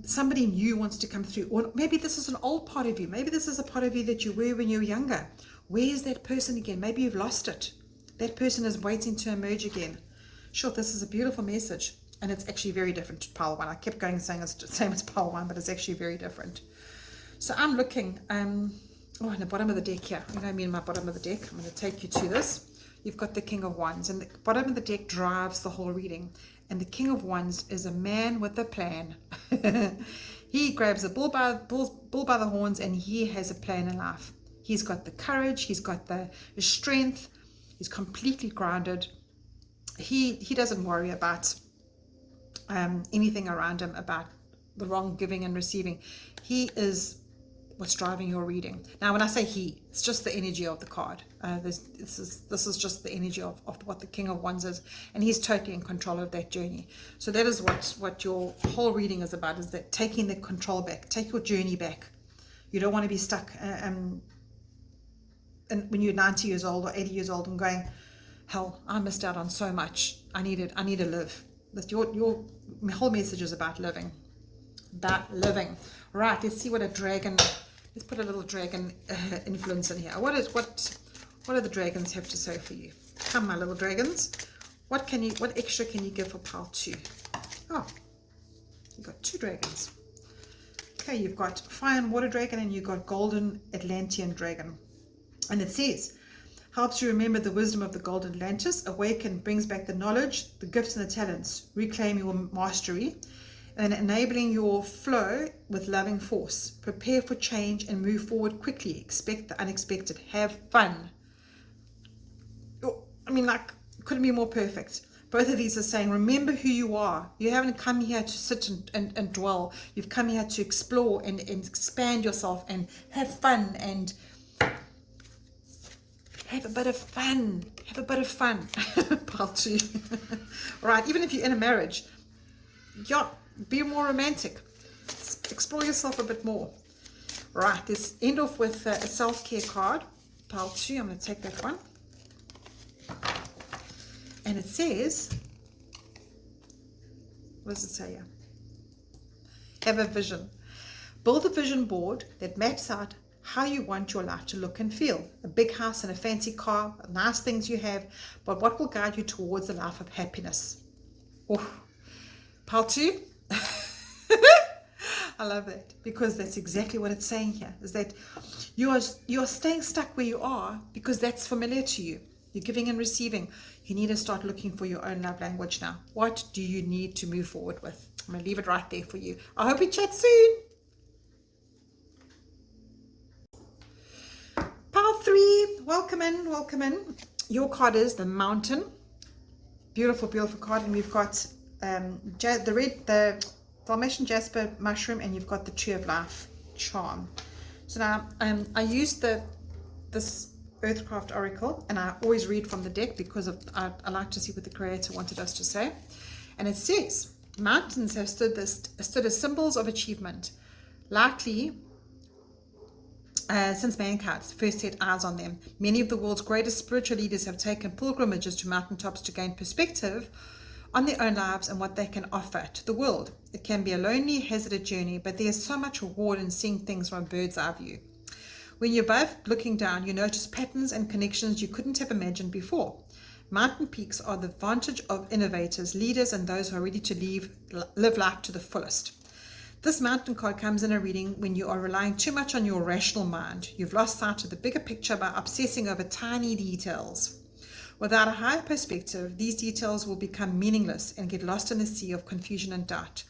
somebody new wants to come through. Or maybe this is an old part of you. Maybe this is a part of you that you were when you were younger. Where's that person again? Maybe you've lost it. That person is waiting to emerge again. Sure, this is a beautiful message, and it's actually very different to pile one. I kept going saying it's the same as pile one, but it's actually very different. So I'm looking in the bottom of the deck here. You know me in my bottom of the deck. I'm going to take you to this. You've got the King of Wands, and the bottom of the deck drives the whole reading. And the King of Wands is a man with a plan. He grabs a bull by the horns, and he has a plan in life. He's got the courage, he's got the strength, he's completely grounded. He doesn't worry about anything around him, about the wrong giving and receiving. He is what's driving your reading. Now, when I say he, it's just the energy of the card. This is just the energy of what the King of Wands is, and he's totally in control of that journey. So that is what your whole reading is about, is that taking the control back, take your journey back. You don't want to be stuck and when you're 90 years old or 80 years old and going, hell, I missed out on so much. I need to live. That your whole message is about living. Right, let's see what a dragon. Let's put a little dragon influence in here. What do the dragons have to say for you? Come, my little dragons. What extra can you give for pile 2? Oh, you've got 2 dragons. Okay, you've got fire and water dragon, and you've got golden Atlantean dragon. And it says, helps you remember the wisdom of the golden Atlantis, awaken, brings back the knowledge, the gifts and the talents, reclaim your mastery. and enabling your flow with loving force. Prepare for change and move forward quickly. Expect the unexpected. Have fun. I mean, like, couldn't be more perfect. Both of these are saying, remember who you are. You haven't come here to sit and dwell. You've come here to explore and expand yourself and have fun and have a bit of fun. Have a bit of fun. Part 2. Right, even if you're in a marriage, yeah, be more romantic. Explore yourself a bit more. Right, let's end off with a self-care card. Pile 2, I'm going to take that one. And it says, what does it say here? Have a vision. Build a vision board that maps out how you want your life to look and feel. A big house and a fancy car, nice things you have, but what will guide you towards a life of happiness? Oh, pile 2. I love that, because that's exactly what it's saying here, is that you are staying stuck where you are because that's familiar to you. You're giving and receiving. You need to start looking for your own love language now. What do you need to move forward with? I'm going to leave it right there for you. I hope we chat soon. Pile 3, welcome in, welcome in. Your card is the Mountain. Beautiful, beautiful card. And we've got the Dalmatian Jasper mushroom, and you've got the Tree of Life charm. So now I used this Earthcraft Oracle, and I always read from the deck because I like to see what the Creator wanted us to say. And it says, mountains have stood as symbols of achievement, likely since mankind first set eyes on them. Many of the world's greatest spiritual leaders have taken pilgrimages to mountaintops to gain perspective on their own lives and what they can offer to the world. It can be a lonely, hazardous journey, but there's so much reward in seeing things from a bird's eye view. When you're both looking down, you notice patterns and connections you couldn't have imagined before. Mountain peaks are the vantage of innovators, leaders, and those who are ready to live life to the fullest. This mountain card comes in a reading when you are relying too much on your rational mind. You've lost sight of the bigger picture by obsessing over tiny details. Without a higher perspective, these details will become meaningless and get lost in a sea of confusion and doubt.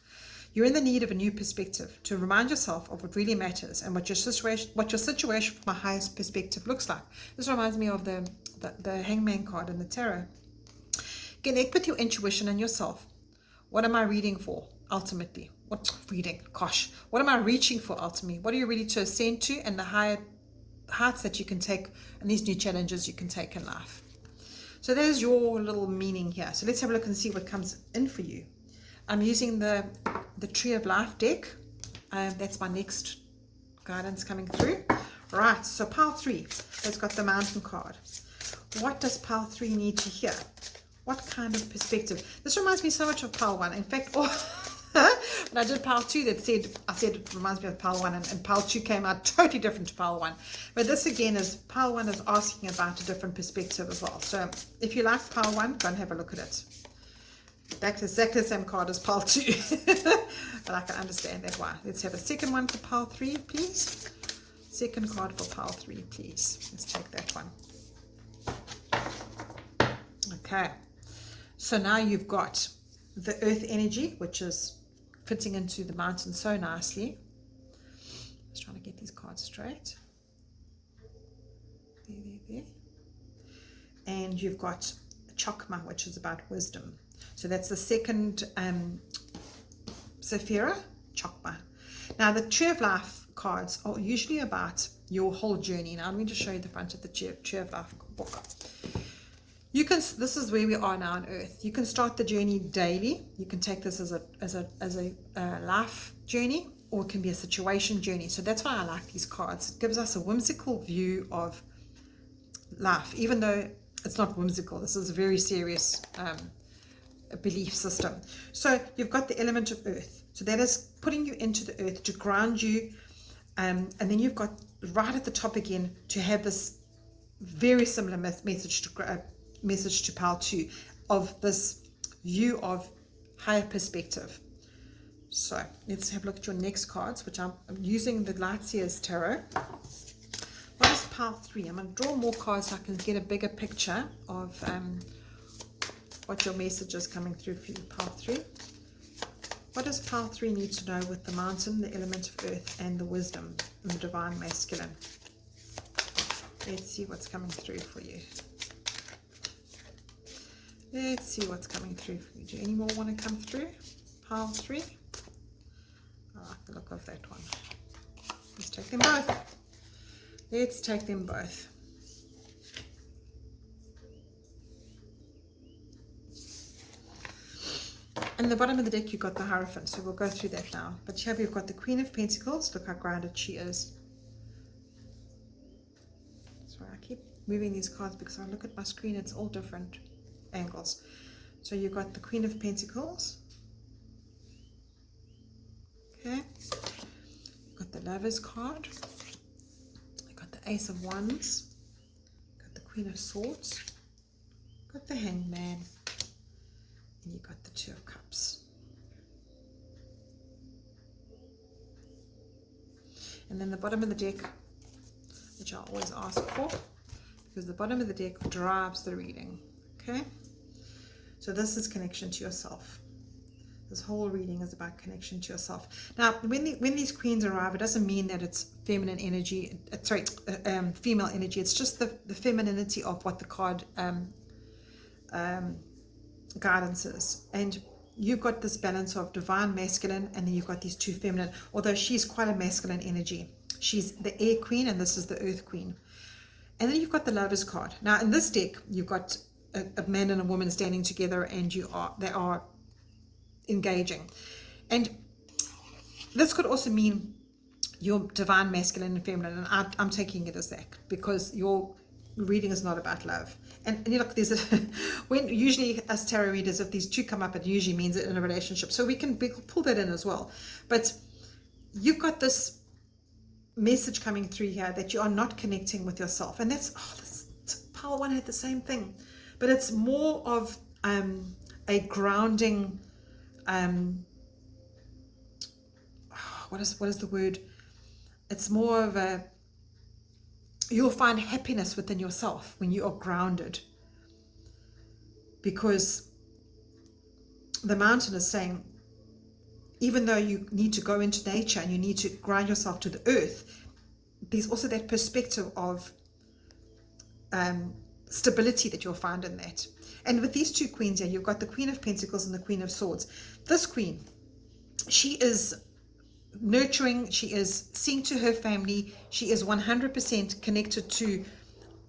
You're in the need of a new perspective to remind yourself of what really matters and what your situation from a highest perspective looks like. This reminds me of the Hangman card in the tarot. Connect with your intuition and yourself. What am I reading for ultimately? What am I reaching for ultimately? What are you ready to ascend to, and the higher heights that you can take, and these new challenges you can take in life? So there's your little meaning here. So let's have a look and see what comes in for you. I'm using the Tree of Life deck. That's my next guidance coming through. Right, so pile 3 has got the Mountain card. What does pile 3 need to hear? What kind of perspective? This reminds me so much of pile 1. In fact, when I did pile 2, I said it reminds me of pile 1, and pile 2 came out totally different to pile 1. But this again is, pile 1 is asking about a different perspective as well. So if you like pile 1, go and have a look at it. That's exactly the same card as pile 2. But I can understand that why. Let's have a second one for pile 3, please. Second card for pile 3, please. Let's take that one. Okay. So now you've got the earth energy, which is fitting into the mountain so nicely. Just trying to get these cards straight. There. And you've got Chokma, which is about wisdom. So that's the second Sephira, Chokma. Now the Tree of Life cards are usually about your whole journey. Now let me just show you the front of the Tree of Life book. This is where we are now on Earth. You can start the journey daily. You can take this as a life journey, or it can be a situation journey. So that's why I like these cards. It gives us a whimsical view of life, even though it's not whimsical. This is a very serious belief system. So you've got the element of earth. So that is putting you into the earth to ground you. And then you've got right at the top again to have this very similar message to pile 2 of this view of higher perspective. So let's have a look at your next cards, which I'm using the Lightseer's Tarot. What is pile 3? I'm going to draw more cards so I can get a bigger picture of what your message is coming through for you, pile 3. What does pile 3 need to know with the mountain, the element of earth, and the wisdom and the divine masculine? Let's see what's coming through for you. Let's see what's coming through for you. Do any more want to come through? Pile 3. I like the look of that one. Let's take them both. Let's take them both. In the bottom of the deck, you've got the Hierophant, so we'll go through that now. But here we've got the Queen of Pentacles. Look how grounded she is. Sorry, I keep moving these cards because I look at my screen, it's all different angles. So you've got the Queen of Pentacles. Okay. You've got the Lovers card. You've got the Ace of Wands. You've got the Queen of Swords. You've got the Hanged Man. And you got the Two of Cups. And then the bottom of the deck, which I always ask for, because the bottom of the deck drives the reading. Okay? So this is connection to yourself. This whole reading is about connection to yourself. Now, when these queens arrive, it doesn't mean that it's feminine energy. Female energy. It's just the femininity of what the card guidance is. And you've got this balance of divine masculine, and then you've got these two feminine, although she's quite a masculine energy. She's the air queen and this is the earth queen. And then you've got the Lovers card. Now in this deck you've got a man and a woman standing together, and they are engaging. And this could also mean your divine masculine and feminine, and I'm taking it as that, because your reading is not about love. And you look, there's when usually as tarot readers, if these two come up, it usually means it in a relationship, so we can pull that in as well. But you've got this message coming through here that you are not connecting with yourself, and that's pile 1 had the same thing, but it's more of a grounding. What is the word? It's more of a, you'll find happiness within yourself when you are grounded, because the mountain is saying, even though you need to go into nature and you need to ground yourself to the earth, there's also that perspective of stability that you'll find in that. And with these two queens here, you've got the Queen of Pentacles and the Queen of Swords. This queen, she is nurturing, she is seeing to her family, she is 100% connected to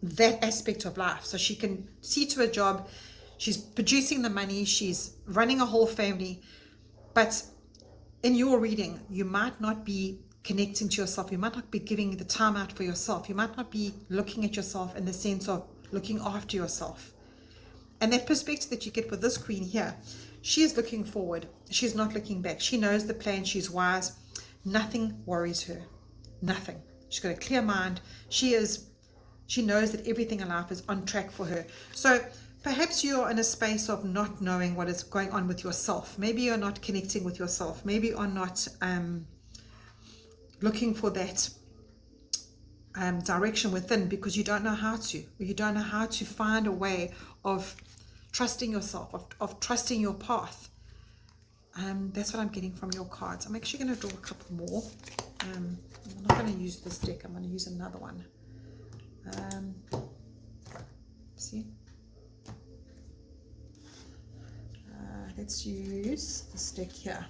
that aspect of life. So she can see to a job, she's producing the money, she's running a whole family. But in your reading, you might not be connecting to yourself, you might not be giving the time out for yourself, you might not be looking at yourself in the sense of looking after yourself. And that perspective that you get with this queen here, she is looking forward, she's not looking back, she knows the plan, she's wise, nothing worries her, nothing. She's got a clear mind, she knows that everything in life is on track for her. So perhaps you're in a space of not knowing what is going on with yourself. Maybe you're not connecting with yourself, maybe you're not looking for that direction within, because you don't know how to, or you don't know how to find a way of trusting yourself, of trusting your path. That's what I'm getting from your cards. I'm actually going to draw a couple more. I'm not going to use this deck, I'm going to use another one. See, let's use this deck here.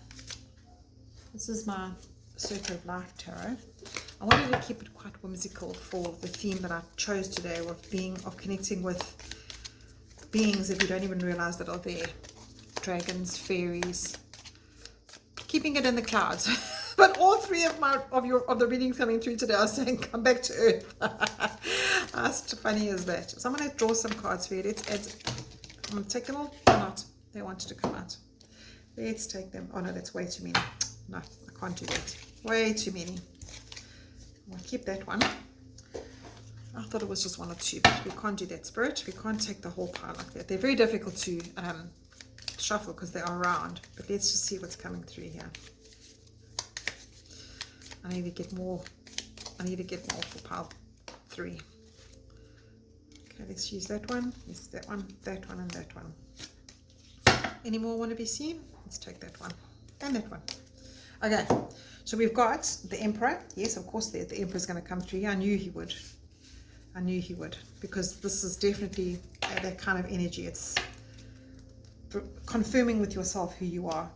This is my Circle of Life Tarot. I wanted to keep it quite whimsical for the theme that I chose today, of connecting with beings that we don't even realize that are there. Dragons, fairies, keeping it in the clouds. But all three of the readings coming through today are saying come back to earth. How funny is that? So I'm going to draw some cards for you. I'm going to take them all or not. They wanted to come out. Let's take them. Oh no, that's way too many. No, I can't do that. Way too many. I'll keep that one. I thought it was just one or two, but we can't do that, Spirit. We can't take the whole pile like that. They're very difficult to shuffle because they are round. But let's just see what's coming through here. I need to get more. I need to get more for pile 3. Okay, let's use that one. Use that one, and that one. Any more want to be seen? Let's take that one. And that one. Okay, so we've got the Emperor. Yes, of course the Emperor's going to come through here. I knew he would. I knew he would, because this is definitely that kind of energy. It's confirming with yourself who you are.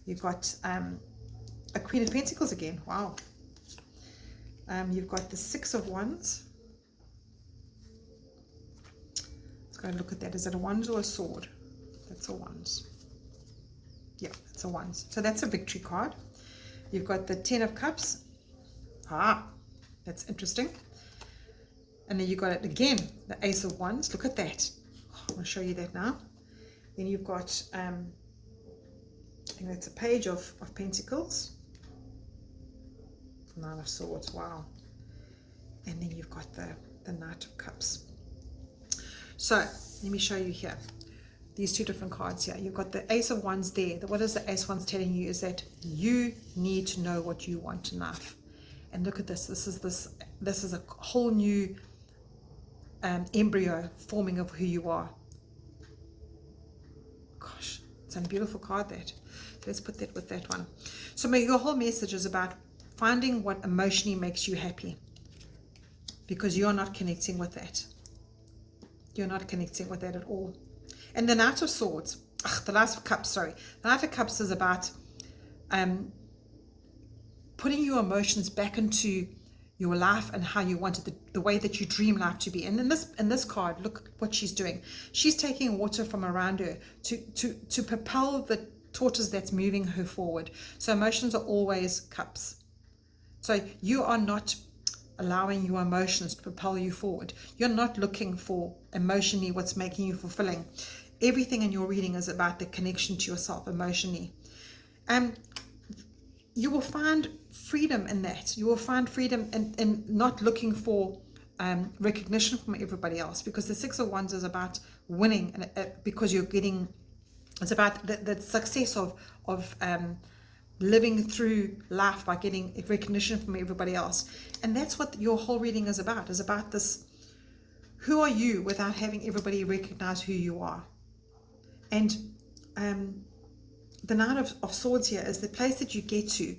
You've got a Queen of Pentacles again. Wow. You've got the Six of Wands. Let's go and look at that. Is it a Wands or a Sword? That's a Wands. Yeah, it's a Wands. So that's a victory card. You've got the Ten of Cups. Ah, that's interesting. And then you got it again, the Ace of Wands. Look at that. I'm going to show you that now. Then you've got, I think that's a Page of Pentacles. Nine of Swords, wow. And then you've got the Knight of Cups. So, let me show you here. These two different cards here. You've got the Ace of Wands there. What is the Ace of Wands telling you is that you need to know what you want in life. And look at this. This is a whole new embryo forming of who you are. Gosh, it's a beautiful card, that. So let's put that with that one. So your whole message is about finding what emotionally makes you happy, because you're not connecting with that. You're not connecting with that at all. And the Knight of Swords, the Knight of Cups, sorry. The Knight of Cups is about putting your emotions back into your life and how you want it, the way that you dream life to be. And in this card, look what she's doing. She's taking water from around her to propel the tortoise that's moving her forward. So emotions are always cups. So you are not allowing your emotions to propel you forward. You're not looking for emotionally what's making you fulfilling. Everything in your reading is about the connection to yourself emotionally. You will find freedom in that. You will find freedom in not looking for recognition from everybody else, because the Six of Wands is about winning, and because you're getting, it's about the success of living through life by getting recognition from everybody else. And that's what your whole reading is about this, who are you without having everybody recognize who you are. And the Knight of Swords here is the place that you get to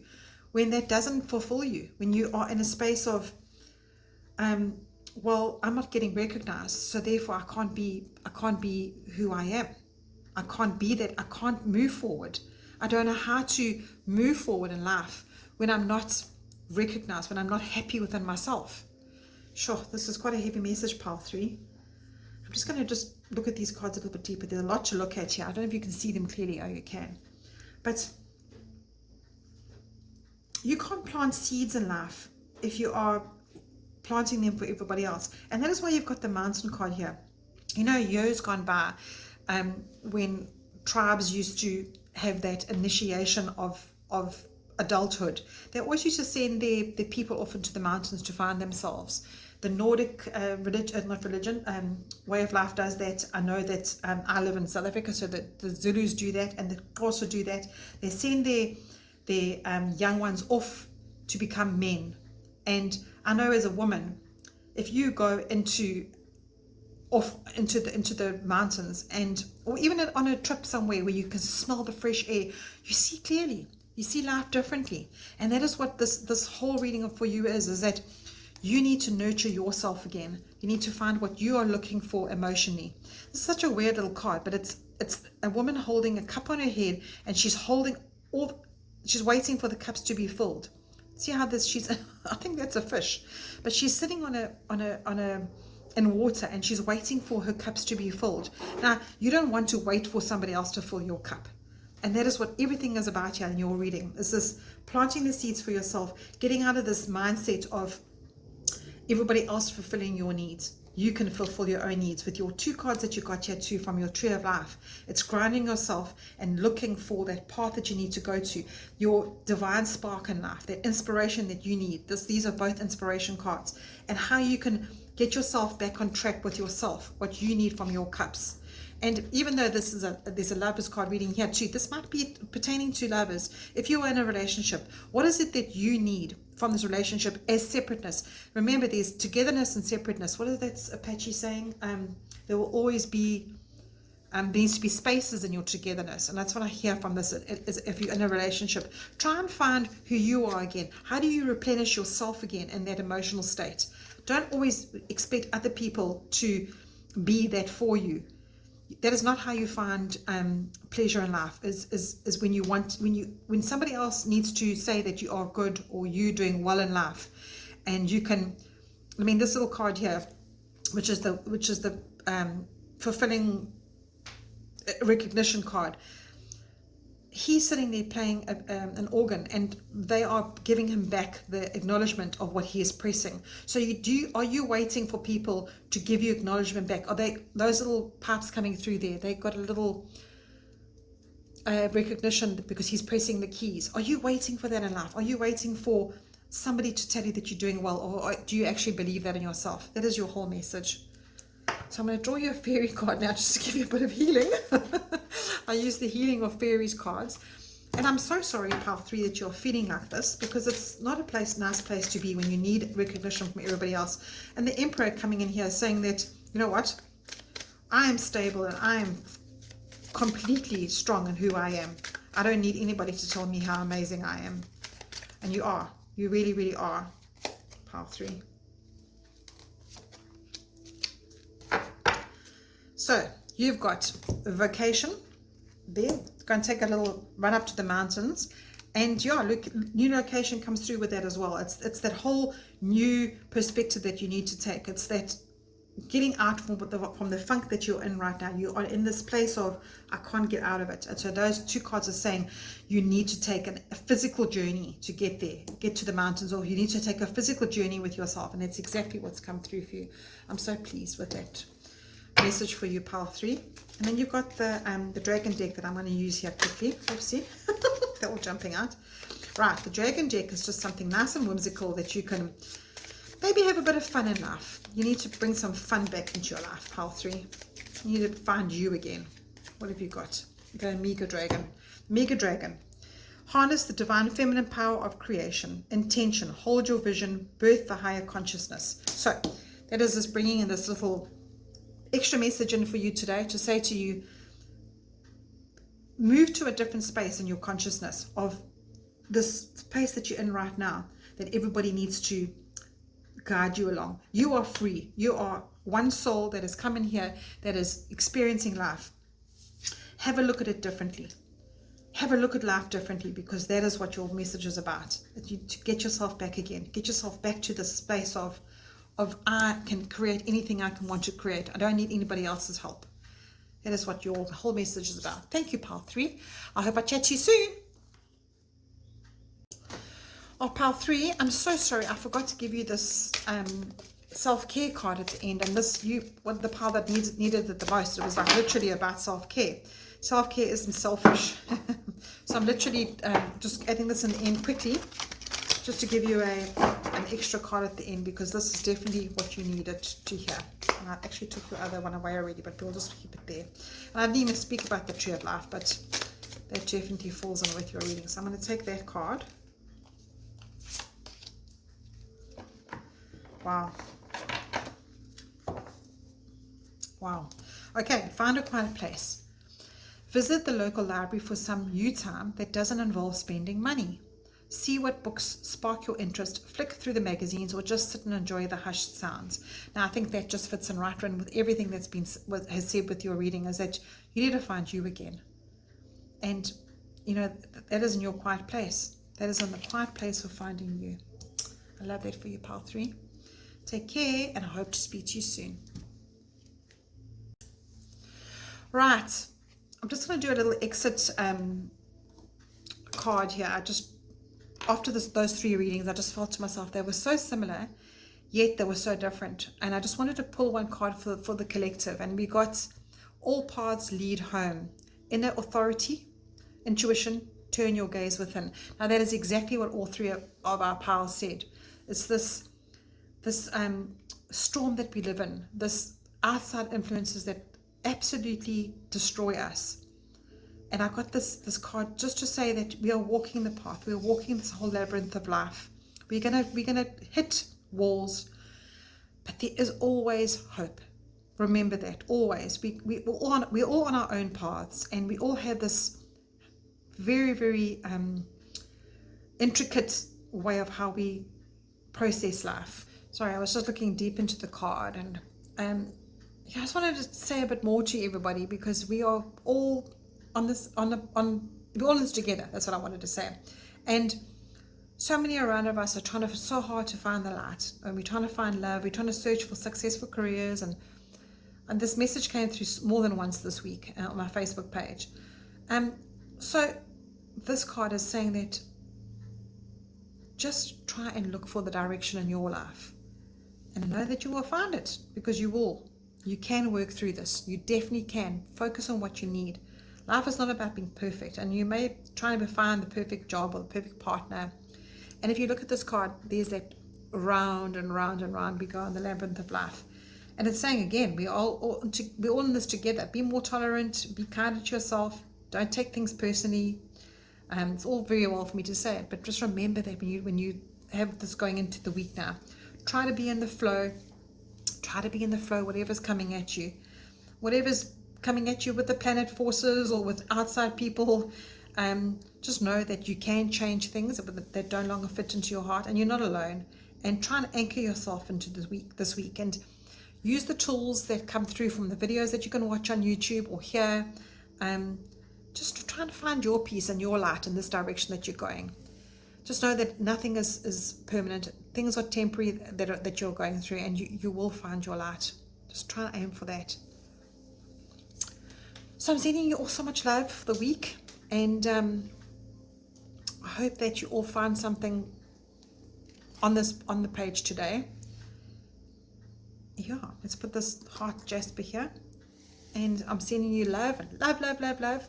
when that doesn't fulfill you, when you are in a space of well, I'm not getting recognized, so therefore I can't be who I am. I can't be that. I can't move forward. I don't know how to move forward in life when I'm not recognized, when I'm not happy within myself. Sure, this is quite a heavy message, pile 3. I'm just going to look at these cards a little bit deeper. There's a lot to look at here. I don't know if you can see them clearly. Oh, you can. But you can't plant seeds in life if you are planting them for everybody else. And that is why you've got the Mountain card here. You know, years gone by, when tribes used to have that initiation of adulthood, they always used to send their people off into the mountains to find themselves. The Nordic way of life does that. I know that I live in South Africa, so that the Zulus do that, and the Xhosa do that. They send their young ones off to become men. And I know as a woman, if you go into the mountains, or even on a trip somewhere where you can smell the fresh air, you see clearly, you see life differently. And that is what this whole reading for you is that you need to nurture yourself again. You need to find what you are looking for emotionally. This is such a weird little card, but it's a woman holding a cup on her head, and she's waiting for the cups to be filled. See how she's I think that's a fish, but she's sitting in water, and she's waiting for her cups to be filled. Now, you don't want to wait for somebody else to fill your cup. And that is what everything is about here in your reading, is this planting the seeds for yourself, getting out of this mindset of everybody else fulfilling your needs. You can fulfill your own needs with your 2 cards that you got here too from your Tree of Life. It's grounding yourself and looking for that path that you need to go to, your divine spark in life, that inspiration that you need. These are both inspiration cards, and how you can get yourself back on track with yourself, what you need from your cups. And even though there's a lovers card reading here too, this might be pertaining to lovers. If you are in a relationship, what is it that you need from this relationship as separateness? Remember, there's togetherness and separateness. What is that Apache saying? There will always be There needs to be spaces in your togetherness, and that's what I hear from this. Is if you're in a relationship, try and find who you are again. How do you replenish yourself again in that emotional state? Don't always expect other people to be that for you. That is not how you find pleasure in life. Is when somebody else needs to say that you are good or you doing well in life, and you can. I mean, this little card here, which is the fulfilling recognition card. He's sitting there playing an organ, and they are giving him back the acknowledgement of what he is pressing. So are you waiting for people to give you acknowledgement back? Are they those little pipes coming through there? They got a little recognition because he's pressing the keys. Are you waiting for that in life? Are you waiting for somebody to tell you that you're doing well, or do you actually believe that in yourself? That is your whole message. So I'm going to draw you a fairy card now just to give you a bit of healing. I use the healing of fairies cards. And I'm so sorry, pile 3, that you're feeling like this, because it's not a nice place to be when you need recognition from everybody else. And the Emperor coming in here saying that, you know what, I am stable and I am completely strong in who I am. I don't need anybody to tell me how amazing I am. And you are. You really, really are, pile 3. So you've got a vacation there. Go and take a little run up to the mountains, and yeah, look, new location comes through with that as well. It's that whole new perspective that you need to take. It's that getting out from the funk that you're in right now. You are in this place of I can't get out of it. And so those two cards are saying you need to take a physical journey to get there, get to the mountains, or you need to take a physical journey with yourself. And that's exactly what's come through for you. I'm so pleased with that message for you, pile 3. And then you've got the dragon deck that I'm going to use here quickly. Oopsie, they're all jumping out. Right, the dragon deck is just something nice and whimsical that you can maybe have a bit of fun in life. You need to bring some fun back into your life, pile 3. You need to find you again. What have you got? You got a mega dragon. Mega dragon. Harness the divine feminine power of creation. Intention. Hold your vision. Birth the higher consciousness. So that is just bringing in this little extra message in for you today to say to you, move to a different space in your consciousness of this space that you're in right now, that everybody needs to guide you along. You are free. You are one soul that has come in here that is experiencing life. Have a look at it differently. Have a look at life differently, because that is what your message is about. To get yourself back again. Get yourself back to the space of I can create anything I can want to create. I don't need anybody else's help. That is what your whole message is about. Thank you, pile 3. I hope I chat to you soon. Oh, pile 3, I'm so sorry. I forgot to give you this self-care card at the end. And this, the pile that needed it the most. It was like literally about self-care. Self-care isn't selfish. So I'm literally just adding this in the end quickly, just to give you an extra card at the end, because this is definitely what you needed to hear. And I actually took your other one away already, but we'll just keep it there. And I didn't even speak about the Tree of Life, but that definitely falls in with your reading. So I'm going to take that card. Wow. Wow. Okay, find a quiet place. Visit the local library for some you time that doesn't involve spending money. See what books spark your interest, flick through the magazines, or just sit and enjoy the hushed sounds. Now, I think that just fits in right in with everything that's been has said with your reading, is that you need to find you again. And, you know, that is in your quiet place. That is in the quiet place of finding you. I love that for you, pile 3. Take care, and I hope to speak to you soon. Right. I'm just going to do a little exit card here. After those 3 readings, I just felt to myself they were so similar, yet they were so different. And I just wanted to pull one card for the collective. And we got all paths lead home. Inner authority, intuition, turn your gaze within. Now that is exactly what all 3 of our piles said. It's this storm that we live in, this outside influences that absolutely destroy us. And I got this card just to say that we are walking the path. We're walking this whole labyrinth of life. We're gonna hit walls, but there is always hope. Remember that always. We're all on our own paths, and we all have this very, very intricate way of how we process life. Sorry, I was just looking deep into the card, and I just wanted to say a bit more to everybody, because we are all on this we're all in this together. That's what I wanted to say. And so many around of us are trying so hard to find the light, and we're trying to find love. We're trying to search for successful careers, and this message came through more than once this week on my Facebook page. So this card is saying that just try and look for the direction in your life, and know that you will find it, because you will. You can work through this. You definitely can. Focus on what you need. Life is not about being perfect, and you may try to find the perfect job or the perfect partner. And if you look at this card, there's that round and round and round we go in the labyrinth of life. And it's saying again, we're all in this together. Be more tolerant. Be kinder to yourself. Don't take things personally. It's all very well for me to say it, but just remember that when you have this going into the week now, try to be in the flow. Try to be in the flow, whatever's coming at you. Whatever's coming at you with the planet forces or with outside people, just know that you can change things that no longer fit into your heart, and you're not alone. And try and anchor yourself into this week, and use the tools that come through from the videos that you can watch on YouTube or hear. Just trying to find your peace and your light in this direction that you're going. Just know that nothing is permanent. Things are temporary that you're going through, and you will find your light. Just try and aim for that. So I'm sending you all so much love for the week, and I hope that you all find something on the page today. Yeah, let's put this heart Jasper here, and I'm sending you love and love.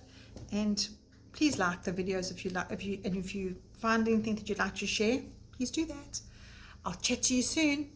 And please like the videos if you find anything that you'd like to share, please do that. I'll chat to you soon.